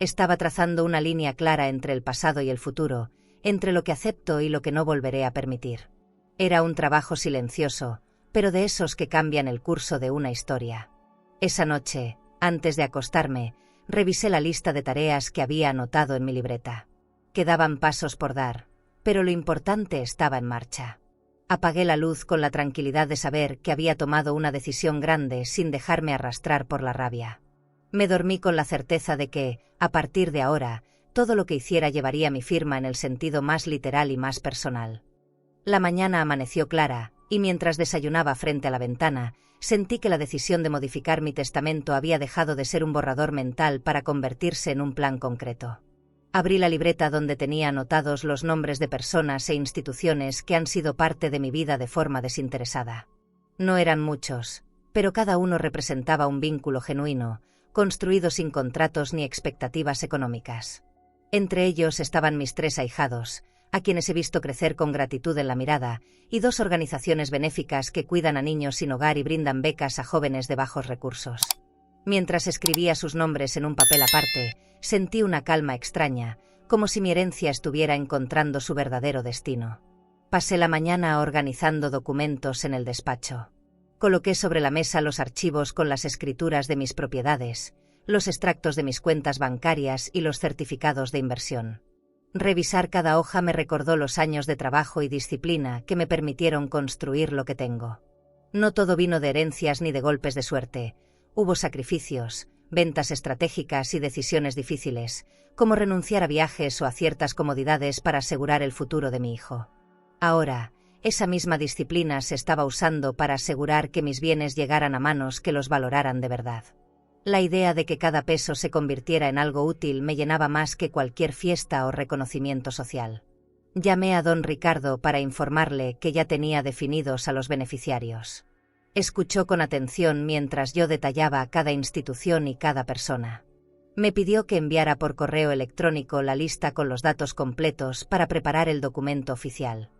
Estaba trazando una línea clara entre el pasado y el futuro, entre lo que acepto y lo que no volveré a permitir. Era un trabajo silencioso, pero de esos que cambian el curso de una historia. Esa noche, antes de acostarme, revisé la lista de tareas que había anotado en mi libreta. Quedaban pasos por dar, pero lo importante estaba en marcha. Apagué la luz con la tranquilidad de saber que había tomado una decisión grande sin dejarme arrastrar por la rabia. Me dormí con la certeza de que, a partir de ahora, todo lo que hiciera llevaría mi firma en el sentido más literal y más personal. La mañana amaneció clara, y mientras desayunaba frente a la ventana, sentí que la decisión de modificar mi testamento había dejado de ser un borrador mental para convertirse en un plan concreto. Abrí la libreta donde tenía anotados los nombres de personas e instituciones que han sido parte de mi vida de forma desinteresada. No eran muchos, pero cada uno representaba un vínculo genuino, construido sin contratos ni expectativas económicas. Entre ellos estaban mis 3 ahijados, a quienes he visto crecer con gratitud en la mirada, y 2 organizaciones benéficas que cuidan a niños sin hogar y brindan becas a jóvenes de bajos recursos. Mientras escribía sus nombres en un papel aparte, sentí una calma extraña, como si mi herencia estuviera encontrando su verdadero destino. Pasé la mañana organizando documentos en el despacho. Coloqué sobre la mesa los archivos con las escrituras de mis propiedades, los extractos de mis cuentas bancarias y los certificados de inversión. Revisar cada hoja me recordó los años de trabajo y disciplina que me permitieron construir lo que tengo. No todo vino de herencias ni de golpes de suerte. Hubo sacrificios, ventas estratégicas y decisiones difíciles, como renunciar a viajes o a ciertas comodidades para asegurar el futuro de mi hijo. Ahora, esa misma disciplina se estaba usando para asegurar que mis bienes llegaran a manos que los valoraran de verdad. La idea de que cada peso se convirtiera en algo útil me llenaba más que cualquier fiesta o reconocimiento social. Llamé a don Ricardo para informarle que ya tenía definidos a los beneficiarios. Escuchó con atención mientras yo detallaba cada institución y cada persona. Me pidió que enviara por correo electrónico la lista con los datos completos para preparar el documento oficial.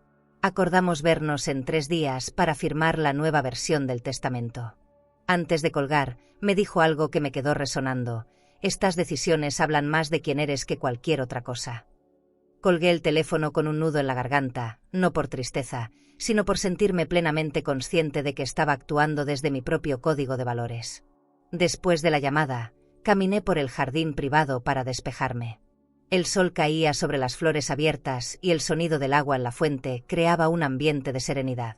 Acordamos vernos en 3 días para firmar la nueva versión del testamento. Antes de colgar, me dijo algo que me quedó resonando. Estas decisiones hablan más de quién eres que cualquier otra cosa. Colgué el teléfono con un nudo en la garganta, no por tristeza, sino por sentirme plenamente consciente de que estaba actuando desde mi propio código de valores. Después de la llamada, caminé por el jardín privado para despejarme. El sol caía sobre las flores abiertas y el sonido del agua en la fuente creaba un ambiente de serenidad.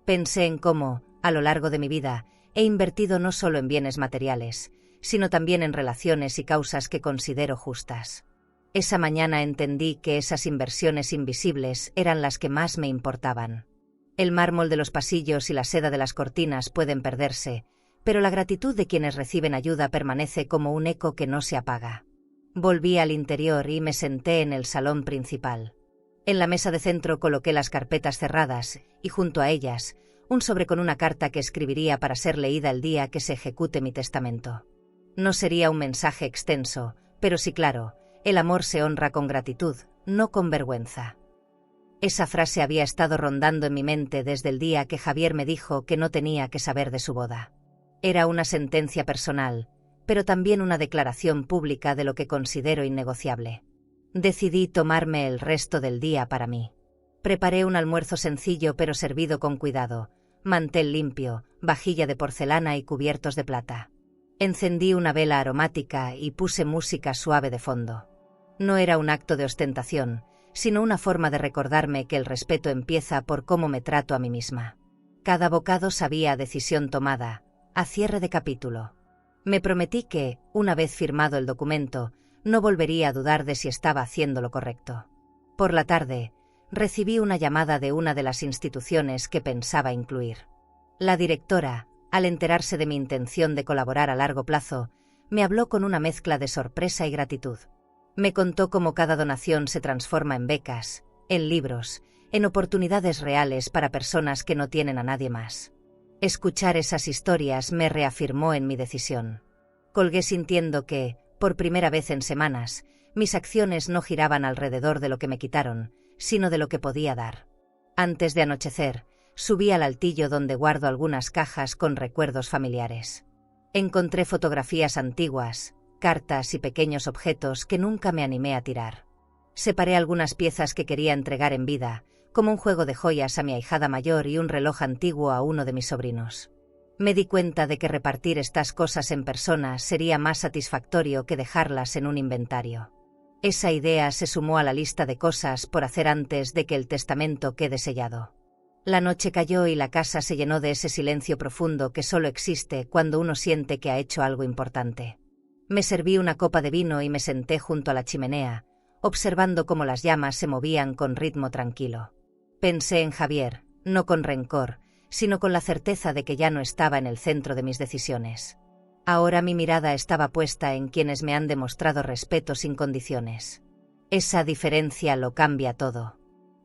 Pensé en cómo, a lo largo de mi vida, he invertido no solo en bienes materiales, sino también en relaciones y causas que considero justas. Esa mañana entendí que esas inversiones invisibles eran las que más me importaban. El mármol de los pasillos y la seda de las cortinas pueden perderse, pero la gratitud de quienes reciben ayuda permanece como un eco que no se apaga. Volví al interior y me senté en el salón principal. En la mesa de centro coloqué las carpetas cerradas y junto a ellas, un sobre con una carta que escribiría para ser leída el día que se ejecute mi testamento. No sería un mensaje extenso, pero sí claro, el amor se honra con gratitud, no con vergüenza. Esa frase había estado rondando en mi mente desde el día que Javier me dijo que no tenía que saber de su boda. Era una sentencia personal, pero también una declaración pública de lo que considero innegociable. Decidí tomarme el resto del día para mí. Preparé un almuerzo sencillo pero servido con cuidado, mantel limpio, vajilla de porcelana y cubiertos de plata. Encendí una vela aromática y puse música suave de fondo. No era un acto de ostentación, sino una forma de recordarme que el respeto empieza por cómo me trato a mí misma. Cada bocado sabía a decisión tomada, a cierre de capítulo. Me prometí que, una vez firmado el documento, no volvería a dudar de si estaba haciendo lo correcto. Por la tarde, recibí una llamada de una de las instituciones que pensaba incluir. La directora, al enterarse de mi intención de colaborar a largo plazo, me habló con una mezcla de sorpresa y gratitud. Me contó cómo cada donación se transforma en becas, en libros, en oportunidades reales para personas que no tienen a nadie más. Escuchar esas historias me reafirmó en mi decisión. Colgué sintiendo que, por primera vez en semanas, mis acciones no giraban alrededor de lo que me quitaron, sino de lo que podía dar. Antes de anochecer, subí al altillo donde guardo algunas cajas con recuerdos familiares. Encontré fotografías antiguas, cartas y pequeños objetos que nunca me animé a tirar. Separé algunas piezas que quería entregar en vida, como un juego de joyas a mi ahijada mayor y un reloj antiguo a uno de mis sobrinos. Me di cuenta de que repartir estas cosas en persona sería más satisfactorio que dejarlas en un inventario. Esa idea se sumó a la lista de cosas por hacer antes de que el testamento quede sellado. La noche cayó y la casa se llenó de ese silencio profundo que solo existe cuando uno siente que ha hecho algo importante. Me serví una copa de vino y me senté junto a la chimenea, observando cómo las llamas se movían con ritmo tranquilo. Pensé en Javier, no con rencor, sino con la certeza de que ya no estaba en el centro de mis decisiones. Ahora mi mirada estaba puesta en quienes me han demostrado respeto sin condiciones. Esa diferencia lo cambia todo.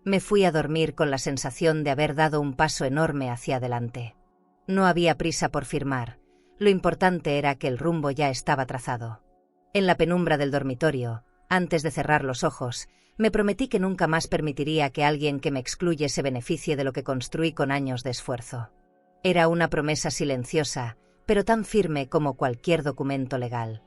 Me fui a dormir con la sensación de haber dado un paso enorme hacia adelante. No había prisa por firmar, lo importante era que el rumbo ya estaba trazado. En la penumbra del dormitorio, antes de cerrar los ojos, me prometí que nunca más permitiría que alguien que me excluye se beneficie de lo que construí con años de esfuerzo. Era una promesa silenciosa, pero tan firme como cualquier documento legal.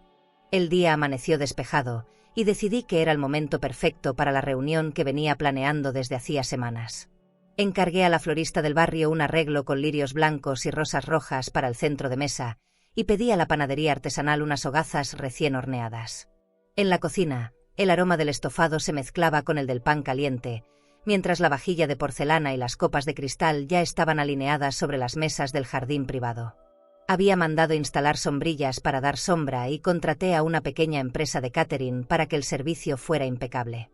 El día amaneció despejado, y decidí que era el momento perfecto para la reunión que venía planeando desde hacía semanas. Encargué a la florista del barrio un arreglo con lirios blancos y rosas rojas para el centro de mesa, y pedí a la panadería artesanal unas hogazas recién horneadas. En la cocina, el aroma del estofado se mezclaba con el del pan caliente, mientras la vajilla de porcelana y las copas de cristal ya estaban alineadas sobre las mesas del jardín privado. Había mandado instalar sombrillas para dar sombra y contraté a una pequeña empresa de catering para que el servicio fuera impecable.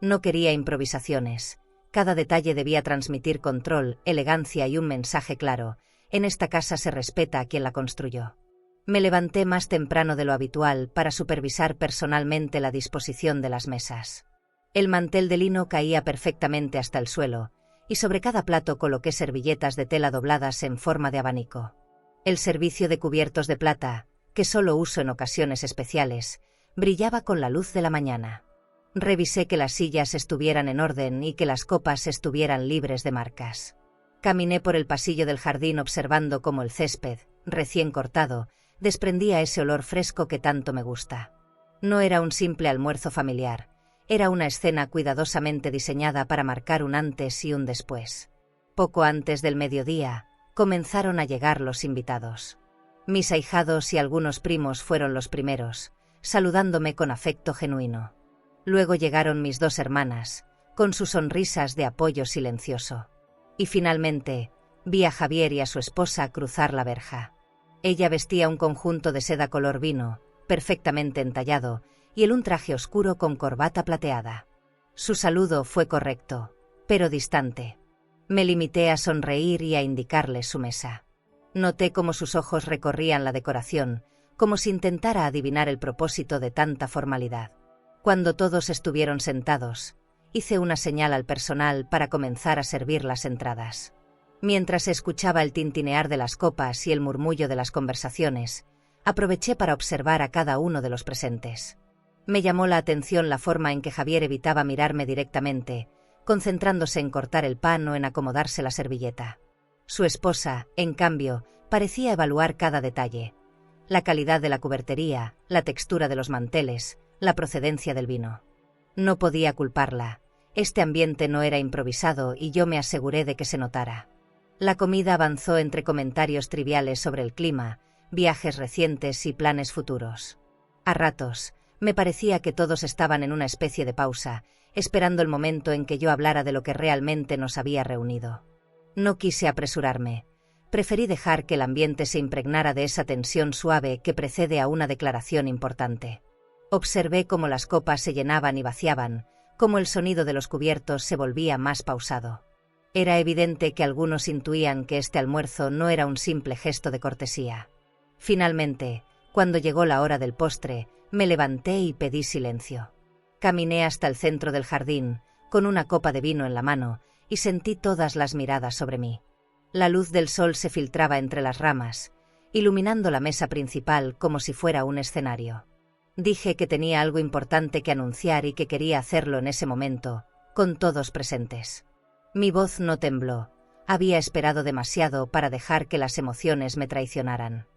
No quería improvisaciones. Cada detalle debía transmitir control, elegancia y un mensaje claro. En esta casa se respeta a quien la construyó. Me levanté más temprano de lo habitual para supervisar personalmente la disposición de las mesas. El mantel de lino caía perfectamente hasta el suelo, y sobre cada plato coloqué servilletas de tela dobladas en forma de abanico. El servicio de cubiertos de plata, que solo uso en ocasiones especiales, brillaba con la luz de la mañana. Revisé que las sillas estuvieran en orden y que las copas estuvieran libres de marcas. Caminé por el pasillo del jardín observando cómo el césped, recién cortado, desprendía ese olor fresco que tanto me gusta. No era un simple almuerzo familiar, era una escena cuidadosamente diseñada para marcar un antes y un después. Poco antes del mediodía, comenzaron a llegar los invitados. Mis ahijados y algunos primos fueron los primeros, saludándome con afecto genuino. Luego llegaron mis dos hermanas, con sus sonrisas de apoyo silencioso. Y finalmente, vi a Javier y a su esposa cruzar la verja. Ella vestía un conjunto de seda color vino, perfectamente entallado, y él un traje oscuro con corbata plateada. Su saludo fue correcto, pero distante. Me limité a sonreír y a indicarles su mesa. Noté cómo sus ojos recorrían la decoración, como si intentara adivinar el propósito de tanta formalidad. Cuando todos estuvieron sentados, hice una señal al personal para comenzar a servir las entradas. Mientras escuchaba el tintinear de las copas y el murmullo de las conversaciones, aproveché para observar a cada uno de los presentes. Me llamó la atención la forma en que Javier evitaba mirarme directamente, concentrándose en cortar el pan o en acomodarse la servilleta. Su esposa, en cambio, parecía evaluar cada detalle: la calidad de la cubertería, la textura de los manteles, la procedencia del vino. No podía culparla. Este ambiente no era improvisado y yo me aseguré de que se notara. La comida avanzó entre comentarios triviales sobre el clima, viajes recientes y planes futuros. A ratos, me parecía que todos estaban en una especie de pausa, esperando el momento en que yo hablara de lo que realmente nos había reunido. No quise apresurarme. Preferí dejar que el ambiente se impregnara de esa tensión suave que precede a una declaración importante. Observé cómo las copas se llenaban y vaciaban, cómo el sonido de los cubiertos se volvía más pausado. Era evidente que algunos intuían que este almuerzo no era un simple gesto de cortesía. Finalmente, cuando llegó la hora del postre, me levanté y pedí silencio. Caminé hasta el centro del jardín, con una copa de vino en la mano, y sentí todas las miradas sobre mí. La luz del sol se filtraba entre las ramas, iluminando la mesa principal como si fuera un escenario. Dije que tenía algo importante que anunciar y que quería hacerlo en ese momento, con todos presentes. Mi voz no tembló. Había esperado demasiado para dejar que las emociones me traicionaran.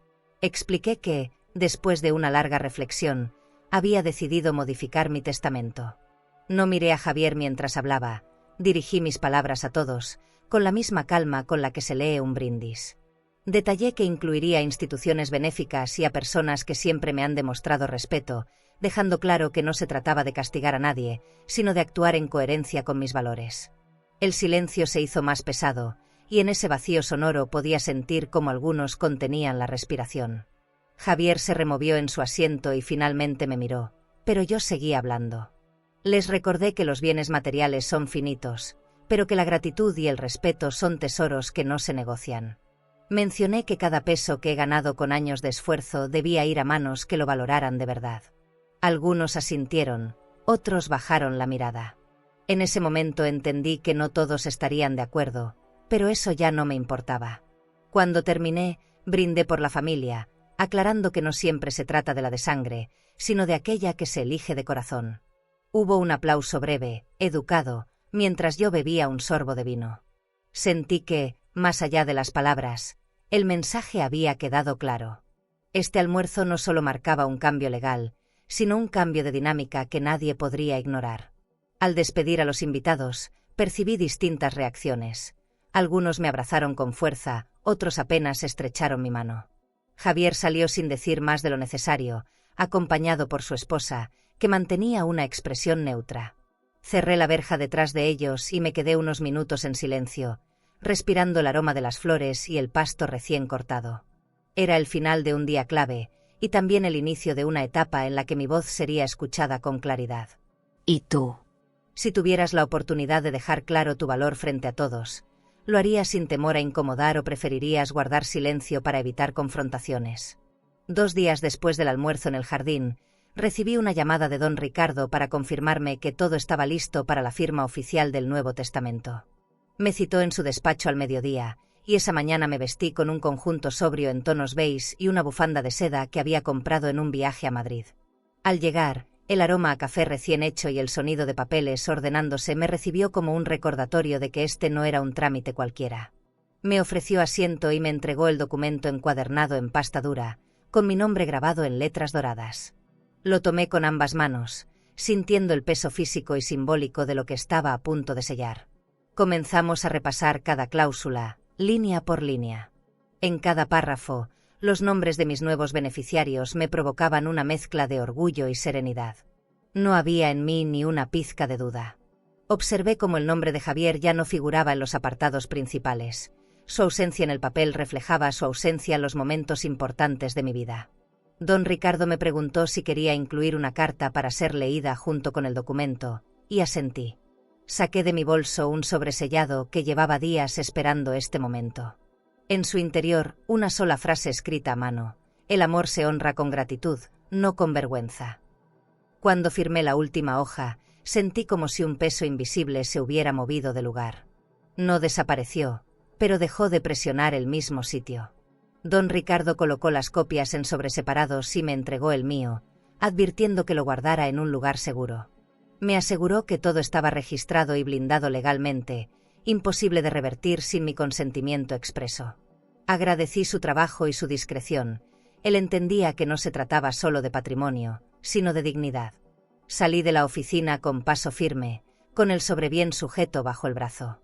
Expliqué que, después de una larga reflexión, había decidido modificar mi testamento. No miré a Javier mientras hablaba, dirigí mis palabras a todos, con la misma calma con la que se lee un brindis. Detallé que incluiría instituciones benéficas y a personas que siempre me han demostrado respeto, dejando claro que no se trataba de castigar a nadie, sino de actuar en coherencia con mis valores. El silencio se hizo más pesado, y en ese vacío sonoro podía sentir cómo algunos contenían la respiración. Javier se removió en su asiento y finalmente me miró, pero yo seguía hablando. Les recordé que los bienes materiales son finitos, pero que la gratitud y el respeto son tesoros que no se negocian. Mencioné que cada peso que he ganado con años de esfuerzo debía ir a manos que lo valoraran de verdad. Algunos asintieron, otros bajaron la mirada. En ese momento entendí que no todos estarían de acuerdo, pero eso ya no me importaba. Cuando terminé, brindé por la familia, aclarando que no siempre se trata de la de sangre, sino de aquella que se elige de corazón. Hubo un aplauso breve, educado, mientras yo bebía un sorbo de vino. Sentí que, más allá de las palabras, el mensaje había quedado claro. Este almuerzo no solo marcaba un cambio legal, sino un cambio de dinámica que nadie podría ignorar. Al despedir a los invitados, percibí distintas reacciones. Algunos me abrazaron con fuerza, otros apenas estrecharon mi mano. Javier salió sin decir más de lo necesario, acompañado por su esposa, que mantenía una expresión neutra. Cerré la verja detrás de ellos y me quedé unos minutos en silencio, respirando el aroma de las flores y el pasto recién cortado. Era el final de un día clave, y también el inicio de una etapa en la que mi voz sería escuchada con claridad. ¿Y tú? Si tuvieras la oportunidad de dejar claro tu valor frente a todos, ¿lo harías sin temor a incomodar o preferirías guardar silencio para evitar confrontaciones? 2 días después del almuerzo en el jardín, recibí una llamada de don Ricardo para confirmarme que todo estaba listo para la firma oficial del Nuevo Testamento. Me citó en su despacho al mediodía, y esa mañana me vestí con un conjunto sobrio en tonos beige y una bufanda de seda que había comprado en un viaje a Madrid. Al llegar, el aroma a café recién hecho y el sonido de papeles ordenándose me recibió como un recordatorio de que este no era un trámite cualquiera. Me ofreció asiento y me entregó el documento encuadernado en pasta dura, con mi nombre grabado en letras doradas. Lo tomé con ambas manos, sintiendo el peso físico y simbólico de lo que estaba a punto de sellar. Comenzamos a repasar cada cláusula, línea por línea. En cada párrafo, los nombres de mis nuevos beneficiarios me provocaban una mezcla de orgullo y serenidad. No había en mí ni una pizca de duda. Observé cómo el nombre de Javier ya no figuraba en los apartados principales. Su ausencia en el papel reflejaba su ausencia en los momentos importantes de mi vida. Don Ricardo me preguntó si quería incluir una carta para ser leída junto con el documento, y asentí. Saqué de mi bolso un sobresellado que llevaba días esperando este momento. En su interior, una sola frase escrita a mano: el amor se honra con gratitud, no con vergüenza. Cuando firmé la última hoja, sentí como si un peso invisible se hubiera movido de lugar. No desapareció, pero dejó de presionar el mismo sitio. Don Ricardo colocó las copias en sobreseparados y me entregó el mío, advirtiendo que lo guardara en un lugar seguro. Me aseguró que todo estaba registrado y blindado legalmente, imposible de revertir sin mi consentimiento expreso. Agradecí su trabajo y su discreción. Él entendía que no se trataba solo de patrimonio, sino de dignidad. Salí de la oficina con paso firme, con el sobre bien sujeto bajo el brazo.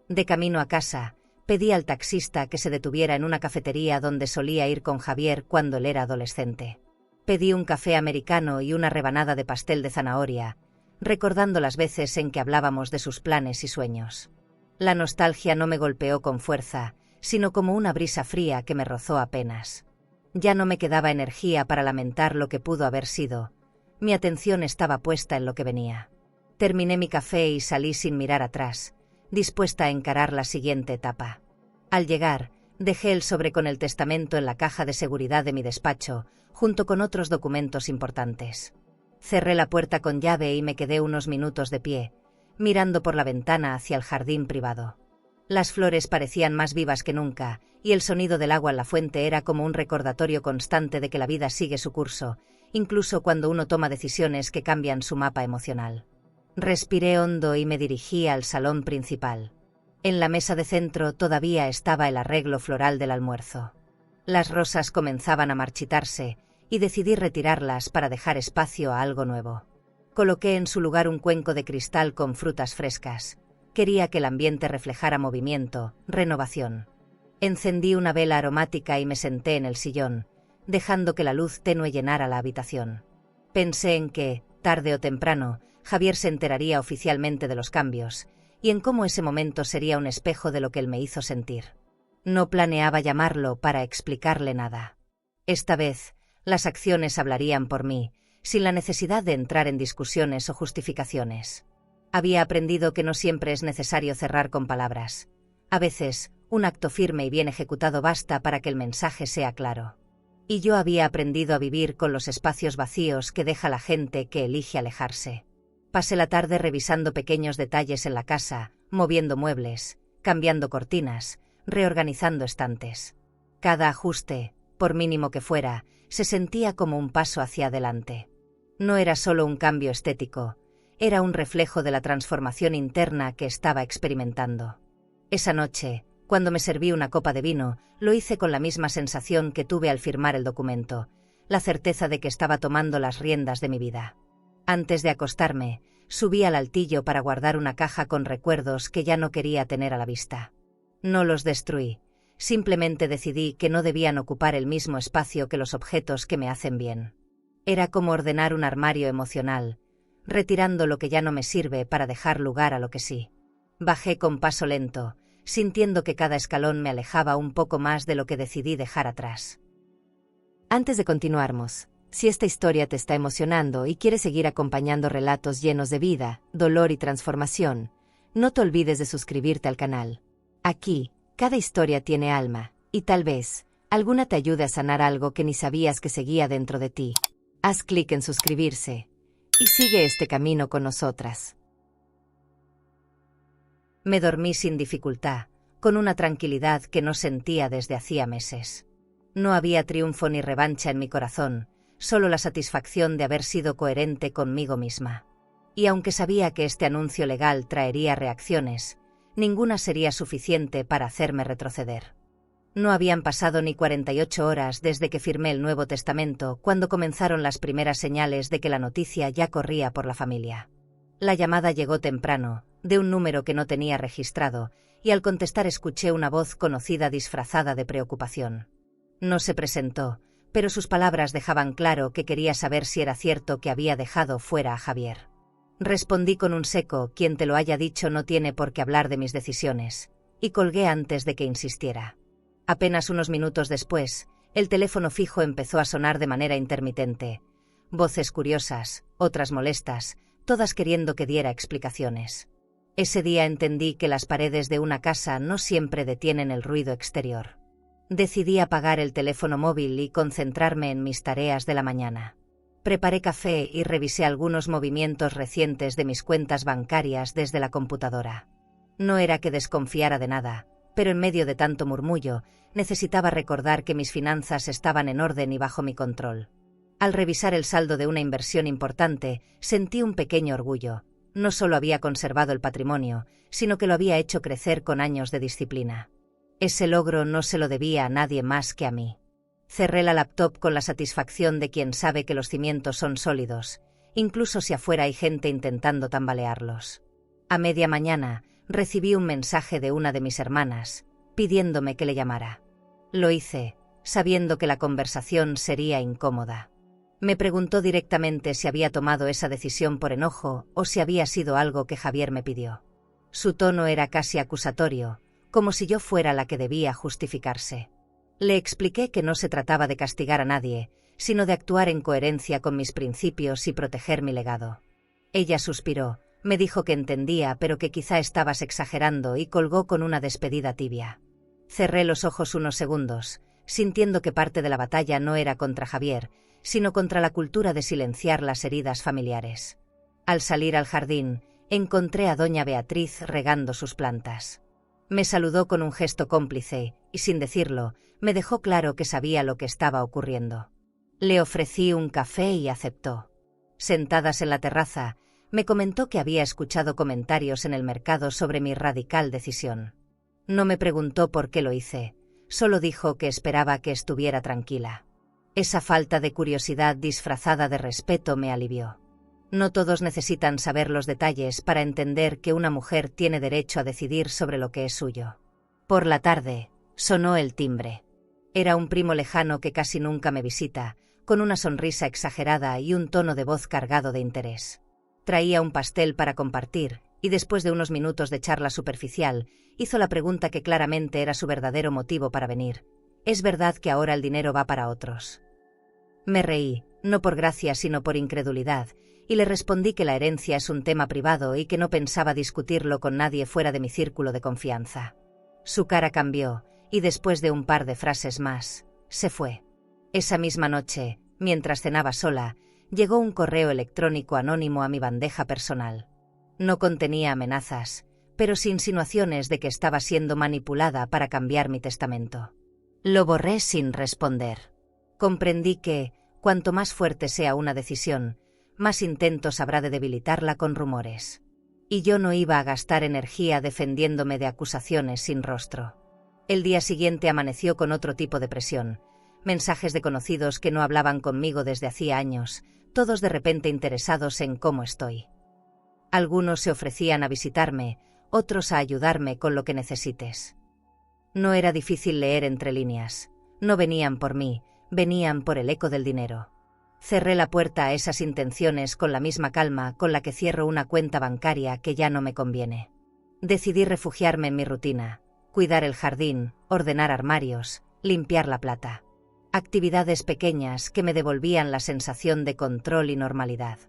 De camino a casa, Pedí al taxista que se detuviera en una cafetería donde solía ir con Javier cuando él era adolescente. Pedí un café americano y una rebanada de pastel de zanahoria, recordando las veces en que hablábamos de sus planes y sueños. La nostalgia no me golpeó con fuerza, sino como una brisa fría que me rozó apenas. Ya no me quedaba energía para lamentar lo que pudo haber sido. Mi atención estaba puesta en lo que venía. Terminé mi café y salí sin mirar atrás, dispuesta a encarar la siguiente etapa. Al llegar, dejé el sobre con el testamento en la caja de seguridad de mi despacho, junto con otros documentos importantes. Cerré la puerta con llave y me quedé unos minutos de pie, mirando por la ventana hacia el jardín privado. Las flores parecían más vivas que nunca, y el sonido del agua en la fuente era como un recordatorio constante de que la vida sigue su curso, incluso cuando uno toma decisiones que cambian su mapa emocional. Respiré hondo y me dirigí al salón principal. En la mesa de centro todavía estaba el arreglo floral del almuerzo. Las rosas comenzaban a marchitarse, y decidí retirarlas para dejar espacio a algo nuevo. Coloqué en su lugar un cuenco de cristal con frutas frescas. Quería que el ambiente reflejara movimiento, renovación. Encendí una vela aromática y me senté en el sillón, dejando que la luz tenue llenara la habitación. Pensé en que, tarde o temprano, Javier se enteraría oficialmente de los cambios, y en cómo ese momento sería un espejo de lo que él me hizo sentir. No planeaba llamarlo para explicarle nada. Esta vez, las acciones hablarían por mí, sin la necesidad de entrar en discusiones o justificaciones. Había aprendido que no siempre es necesario cerrar con palabras. A veces, un acto firme y bien ejecutado basta para que el mensaje sea claro. Y yo había aprendido a vivir con los espacios vacíos que deja la gente que elige alejarse. Pasé la tarde revisando pequeños detalles en la casa, moviendo muebles, cambiando cortinas, reorganizando estantes. Cada ajuste, por mínimo que fuera, se sentía como un paso hacia adelante. No era solo un cambio estético, era un reflejo de la transformación interna que estaba experimentando. Esa noche, cuando me serví una copa de vino, lo hice con la misma sensación que tuve al firmar el documento, la certeza de que estaba tomando las riendas de mi vida. Antes de acostarme, subí al altillo para guardar una caja con recuerdos que ya no quería tener a la vista. No los destruí, simplemente decidí que no debían ocupar el mismo espacio que los objetos que me hacen bien. Era como ordenar un armario emocional, retirando lo que ya no me sirve para dejar lugar a lo que sí. Bajé con paso lento, sintiendo que cada escalón me alejaba un poco más de lo que decidí dejar atrás. Antes de continuarmos, si esta historia te está emocionando y quieres seguir acompañando relatos llenos de vida, dolor y transformación, no te olvides de suscribirte al canal. Aquí, cada historia tiene alma, y tal vez, alguna te ayude a sanar algo que ni sabías que seguía dentro de ti. Haz clic en suscribirse, y sigue este camino con nosotras. Me dormí sin dificultad, con una tranquilidad que no sentía desde hacía meses. No había triunfo ni revancha en mi corazón, solo la satisfacción de haber sido coherente conmigo misma. Y aunque sabía que este anuncio legal traería reacciones, ninguna sería suficiente para hacerme retroceder. No habían pasado ni 48 horas desde que firmé el Nuevo Testamento cuando comenzaron las primeras señales de que la noticia ya corría por la familia. La llamada llegó temprano, de un número que no tenía registrado, y al contestar escuché una voz conocida disfrazada de preocupación. No se presentó, pero sus palabras dejaban claro que quería saber si era cierto que había dejado fuera a Javier. Respondí con un seco: quien te lo haya dicho no tiene por qué hablar de mis decisiones, y colgué antes de que insistiera. Apenas unos minutos después, el teléfono fijo empezó a sonar de manera intermitente. Voces curiosas, otras molestas, todas queriendo que diera explicaciones. Ese día entendí que las paredes de una casa no siempre detienen el ruido exterior. Decidí apagar el teléfono móvil y concentrarme en mis tareas de la mañana. Preparé café y revisé algunos movimientos recientes de mis cuentas bancarias desde la computadora. No era que desconfiara de nada, pero en medio de tanto murmullo, necesitaba recordar que mis finanzas estaban en orden y bajo mi control. Al revisar el saldo de una inversión importante, sentí un pequeño orgullo. No solo había conservado el patrimonio, sino que lo había hecho crecer con años de disciplina. Ese logro no se lo debía a nadie más que a mí. Cerré la laptop con la satisfacción de quien sabe que los cimientos son sólidos, incluso si afuera hay gente intentando tambalearlos. A media mañana, recibí un mensaje de una de mis hermanas. pidiéndome que le llamara. Lo hice, sabiendo que la conversación sería incómoda. Me preguntó directamente si había tomado esa decisión por enojo o si había sido algo que Javier me pidió. Su tono era casi acusatorio, como si yo fuera la que debía justificarse. Le expliqué que no se trataba de castigar a nadie, sino de actuar en coherencia con mis principios y proteger mi legado. Ella suspiró, me dijo que entendía pero que quizá estabas exagerando y colgó con una despedida tibia. Cerré los ojos unos segundos, sintiendo que parte de la batalla no era contra Javier, sino contra la cultura de silenciar las heridas familiares. Al salir al jardín, encontré a doña Beatriz regando sus plantas. Me saludó con un gesto cómplice y, sin decirlo, me dejó claro que sabía lo que estaba ocurriendo. Le ofrecí un café y aceptó. Sentadas en la terraza, me comentó que había escuchado comentarios en el mercado sobre mi radical decisión. No me preguntó por qué lo hice, solo dijo que esperaba que estuviera tranquila. Esa falta de curiosidad disfrazada de respeto me alivió. No todos necesitan saber los detalles para entender que una mujer tiene derecho a decidir sobre lo que es suyo. Por la tarde, sonó el timbre. Era un primo lejano que casi nunca me visita, con una sonrisa exagerada y un tono de voz cargado de interés. Traía un pastel para compartir, y después de unos minutos de charla superficial, hizo la pregunta que claramente era su verdadero motivo para venir. ¿Es verdad que ahora el dinero va para otros? Me reí, no por gracia sino por incredulidad, y le respondí que la herencia es un tema privado y que no pensaba discutirlo con nadie fuera de mi círculo de confianza. Su cara cambió, y después de un par de frases más, se fue. Esa misma noche, mientras cenaba sola, llegó un correo electrónico anónimo a mi bandeja personal. No contenía amenazas, pero sí insinuaciones de que estaba siendo manipulada para cambiar mi testamento. Lo borré sin responder. Comprendí que, cuanto más fuerte sea una decisión, más intentos habrá de debilitarla con rumores. Y yo no iba a gastar energía defendiéndome de acusaciones sin rostro. El día siguiente amaneció con otro tipo de presión. Mensajes de conocidos que no hablaban conmigo desde hacía años, todos de repente interesados en cómo estoy. Algunos se ofrecían a visitarme, otros a ayudarme con lo que necesites. No era difícil leer entre líneas. No venían por mí, venían por el eco del dinero. Cerré la puerta a esas intenciones con la misma calma con la que cierro una cuenta bancaria que ya no me conviene. Decidí refugiarme en mi rutina, cuidar el jardín, ordenar armarios, limpiar la plata. Actividades pequeñas que me devolvían la sensación de control y normalidad.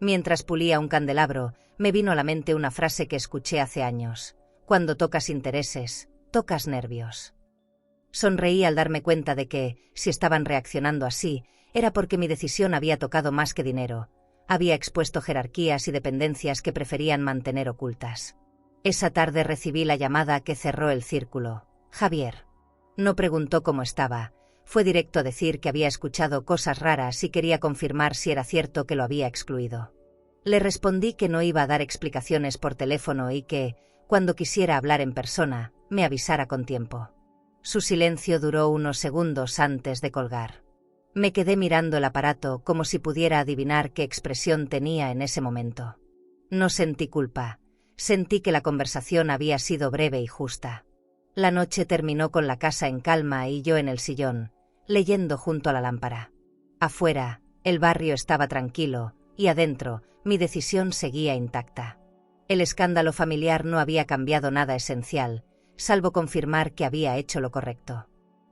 Mientras pulía un candelabro, me vino a la mente una frase que escuché hace años. Cuando tocas intereses, tocas nervios. Sonreí al darme cuenta de que, si estaban reaccionando así, era porque mi decisión había tocado más que dinero. Había expuesto jerarquías y dependencias que preferían mantener ocultas. Esa tarde recibí la llamada que cerró el círculo. Javier. No preguntó cómo estaba. Fue directo a decir que había escuchado cosas raras y quería confirmar si era cierto que lo había excluido. Le respondí que no iba a dar explicaciones por teléfono y que, cuando quisiera hablar en persona, me avisara con tiempo. Su silencio duró unos segundos antes de colgar. Me quedé mirando el aparato como si pudiera adivinar qué expresión tenía en ese momento. No sentí culpa. Sentí que la conversación había sido breve y justa. La noche terminó con la casa en calma y yo en el sillón, leyendo junto a la lámpara. Afuera, el barrio estaba tranquilo, y adentro, mi decisión seguía intacta. El escándalo familiar no había cambiado nada esencial, salvo confirmar que había hecho lo correcto.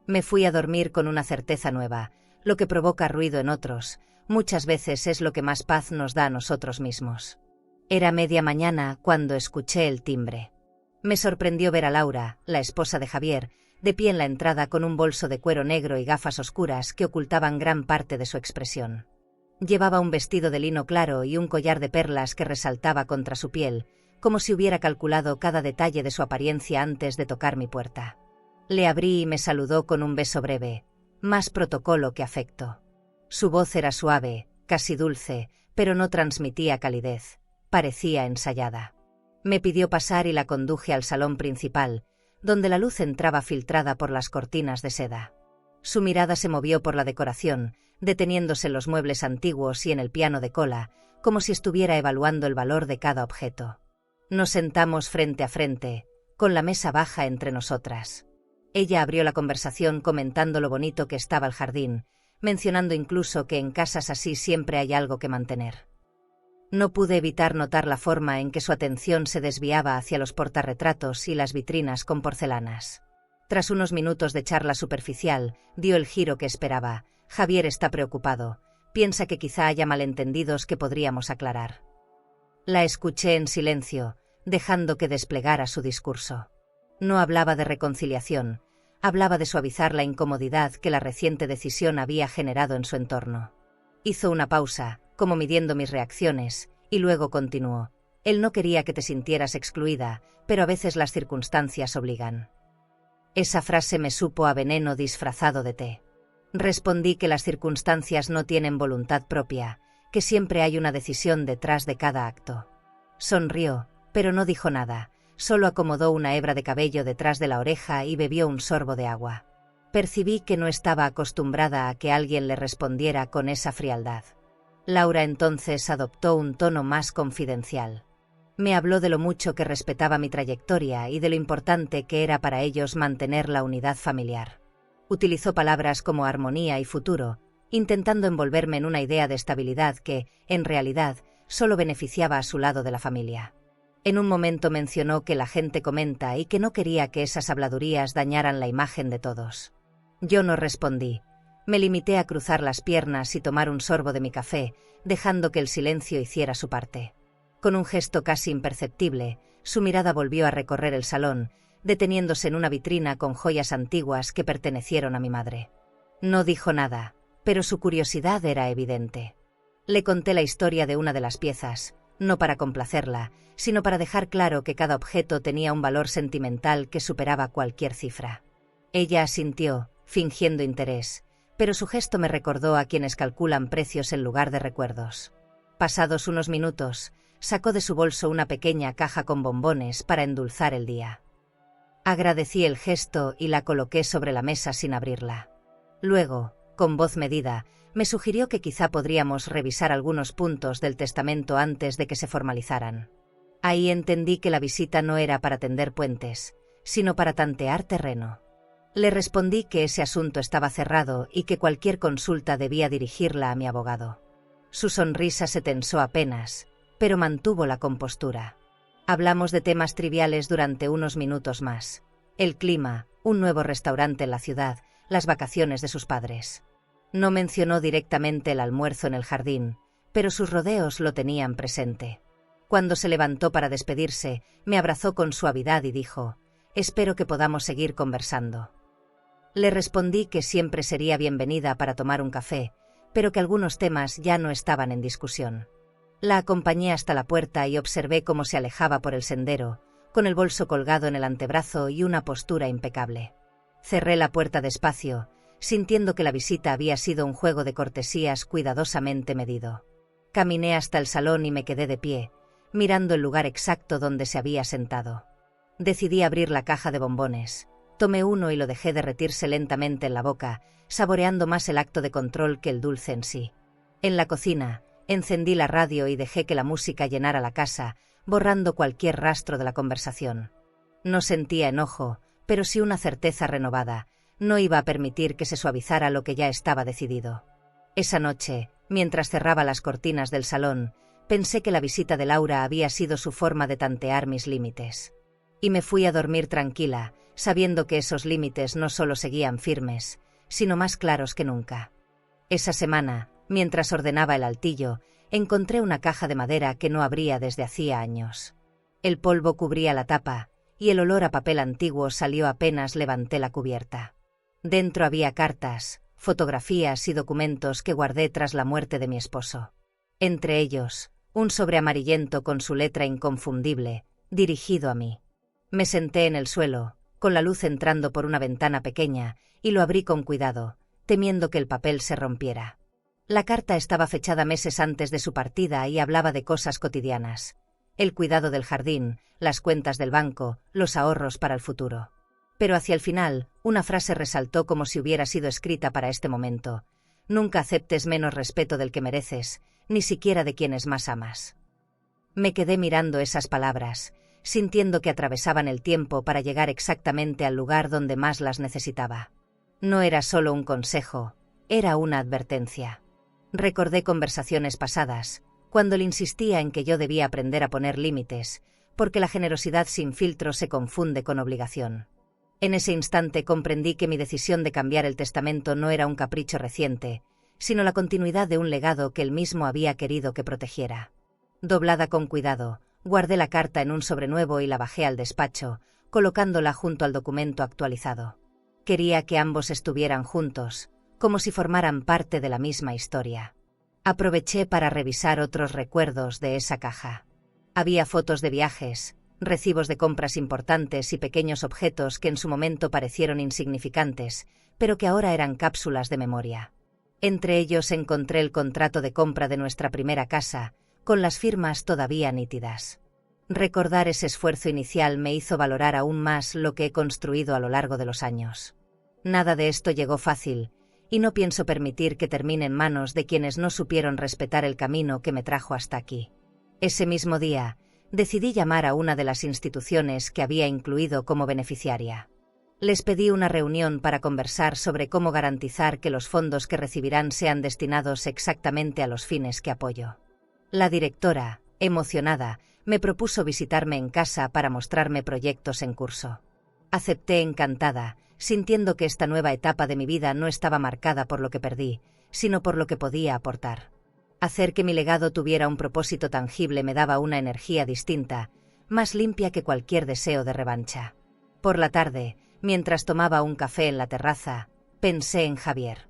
Me fui a dormir con una certeza nueva. Lo que provoca ruido en otros, muchas veces es lo que más paz nos da a nosotros mismos. Era media mañana cuando escuché el timbre. Me sorprendió ver a Laura, la esposa de Javier, de pie en la entrada con un bolso de cuero negro y gafas oscuras que ocultaban gran parte de su expresión. Llevaba un vestido de lino claro y un collar de perlas que resaltaba contra su piel, como si hubiera calculado cada detalle de su apariencia antes de tocar mi puerta. Le abrí y me saludó con un beso breve, más protocolo que afecto. Su voz era suave, casi dulce, pero no transmitía calidez, parecía ensayada. Me pidió pasar y la conduje al salón principal, donde la luz entraba filtrada por las cortinas de seda. Su mirada se movió por la decoración, deteniéndose en los muebles antiguos y en el piano de cola, como si estuviera evaluando el valor de cada objeto. Nos sentamos frente a frente, con la mesa baja entre nosotras. Ella abrió la conversación comentando lo bonito que estaba el jardín, mencionando incluso que en casas así siempre hay algo que mantener. No pude evitar notar la forma en que su atención se desviaba hacia los portarretratos y las vitrinas con porcelanas. Tras unos minutos de charla superficial, dio el giro que esperaba. Javier está preocupado. Piensa que quizá haya malentendidos que podríamos aclarar. La escuché en silencio, dejando que desplegara su discurso. No hablaba de reconciliación, hablaba de suavizar la incomodidad que la reciente decisión había generado en su entorno. Hizo una pausa, como midiendo mis reacciones, y luego continuó. Él no quería que te sintieras excluida, pero a veces las circunstancias obligan. Esa frase me supo a veneno disfrazado de té. Respondí que las circunstancias no tienen voluntad propia, que siempre hay una decisión detrás de cada acto. Sonrió, pero no dijo nada, solo acomodó una hebra de cabello detrás de la oreja y bebió un sorbo de agua. Percibí que no estaba acostumbrada a que alguien le respondiera con esa frialdad. Laura entonces adoptó un tono más confidencial. Me habló de lo mucho que respetaba mi trayectoria y de lo importante que era para ellos mantener la unidad familiar. Utilizó palabras como armonía y futuro, intentando envolverme en una idea de estabilidad que, en realidad, solo beneficiaba a su lado de la familia. En un momento mencionó que la gente comenta y que no quería que esas habladurías dañaran la imagen de todos. Yo no respondí. Me limité a cruzar las piernas y tomar un sorbo de mi café, dejando que el silencio hiciera su parte. Con un gesto casi imperceptible, su mirada volvió a recorrer el salón, deteniéndose en una vitrina con joyas antiguas que pertenecieron a mi madre. No dijo nada, pero su curiosidad era evidente. Le conté la historia de una de las piezas, no para complacerla, sino para dejar claro que cada objeto tenía un valor sentimental que superaba cualquier cifra. Ella asintió, fingiendo interés, pero su gesto me recordó a quienes calculan precios en lugar de recuerdos. Pasados unos minutos, sacó de su bolso una pequeña caja con bombones para endulzar el día. Agradecí el gesto y la coloqué sobre la mesa sin abrirla. Luego, con voz medida, me sugirió que quizá podríamos revisar algunos puntos del testamento antes de que se formalizaran. Ahí entendí que la visita no era para tender puentes, sino para tantear terreno. Le respondí que ese asunto estaba cerrado y que cualquier consulta debía dirigirla a mi abogado. Su sonrisa se tensó apenas, pero mantuvo la compostura. Hablamos de temas triviales durante unos minutos más. El clima, un nuevo restaurante en la ciudad, las vacaciones de sus padres. No mencionó directamente el almuerzo en el jardín, pero sus rodeos lo tenían presente. Cuando se levantó para despedirse, me abrazó con suavidad y dijo: «Espero que podamos seguir conversando». Le respondí que siempre sería bienvenida para tomar un café, pero que algunos temas ya no estaban en discusión. La acompañé hasta la puerta y observé cómo se alejaba por el sendero, con el bolso colgado en el antebrazo y una postura impecable. Cerré la puerta despacio, sintiendo que la visita había sido un juego de cortesías cuidadosamente medido. Caminé hasta el salón y me quedé de pie, mirando el lugar exacto donde se había sentado. Decidí abrir la caja de bombones. Tomé uno y lo dejé derretirse lentamente en la boca, saboreando más el acto de control que el dulce en sí. En la cocina, encendí la radio y dejé que la música llenara la casa, borrando cualquier rastro de la conversación. No sentía enojo, pero sí una certeza renovada. No iba a permitir que se suavizara lo que ya estaba decidido. Esa noche, mientras cerraba las cortinas del salón, pensé que la visita de Laura había sido su forma de tantear mis límites. Y me fui a dormir tranquila, sabiendo que esos límites no solo seguían firmes, sino más claros que nunca. Esa semana, mientras ordenaba el altillo, encontré una caja de madera que no abría desde hacía años. El polvo cubría la tapa, y el olor a papel antiguo salió apenas levanté la cubierta. Dentro había cartas, fotografías y documentos que guardé tras la muerte de mi esposo. Entre ellos, un sobre amarillento con su letra inconfundible, dirigido a mí. Me senté en el suelo, con la luz entrando por una ventana pequeña, y lo abrí con cuidado, temiendo que el papel se rompiera. La carta estaba fechada meses antes de su partida y hablaba de cosas cotidianas: el cuidado del jardín, las cuentas del banco, los ahorros para el futuro. Pero hacia el final, una frase resaltó como si hubiera sido escrita para este momento: «Nunca aceptes menos respeto del que mereces, ni siquiera de quienes más amas». Me quedé mirando esas palabras, sintiendo que atravesaban el tiempo para llegar exactamente al lugar donde más las necesitaba. No era solo un consejo, era una advertencia. Recordé conversaciones pasadas, cuando le insistía en que yo debía aprender a poner límites, porque la generosidad sin filtro se confunde con obligación. En ese instante comprendí que mi decisión de cambiar el testamento no era un capricho reciente, sino la continuidad de un legado que él mismo había querido que protegiera. Doblada con cuidado, guardé la carta en un sobrenuevo y la bajé al despacho, colocándola junto al documento actualizado. Quería que ambos estuvieran juntos, como si formaran parte de la misma historia. Aproveché para revisar otros recuerdos de esa caja. Había fotos de viajes, recibos de compras importantes y pequeños objetos que en su momento parecieron insignificantes, pero que ahora eran cápsulas de memoria. Entre ellos encontré el contrato de compra de nuestra primera casa, con las firmas todavía nítidas. Recordar ese esfuerzo inicial me hizo valorar aún más lo que he construido a lo largo de los años. Nada de esto llegó fácil, y no pienso permitir que termine en manos de quienes no supieron respetar el camino que me trajo hasta aquí. Ese mismo día, decidí llamar a una de las instituciones que había incluido como beneficiaria. Les pedí una reunión para conversar sobre cómo garantizar que los fondos que recibirán sean destinados exactamente a los fines que apoyo. La directora, emocionada, me propuso visitarme en casa para mostrarme proyectos en curso. Acepté encantada, sintiendo que esta nueva etapa de mi vida no estaba marcada por lo que perdí, sino por lo que podía aportar. Hacer que mi legado tuviera un propósito tangible me daba una energía distinta, más limpia que cualquier deseo de revancha. Por la tarde, mientras tomaba un café en la terraza, pensé en Javier.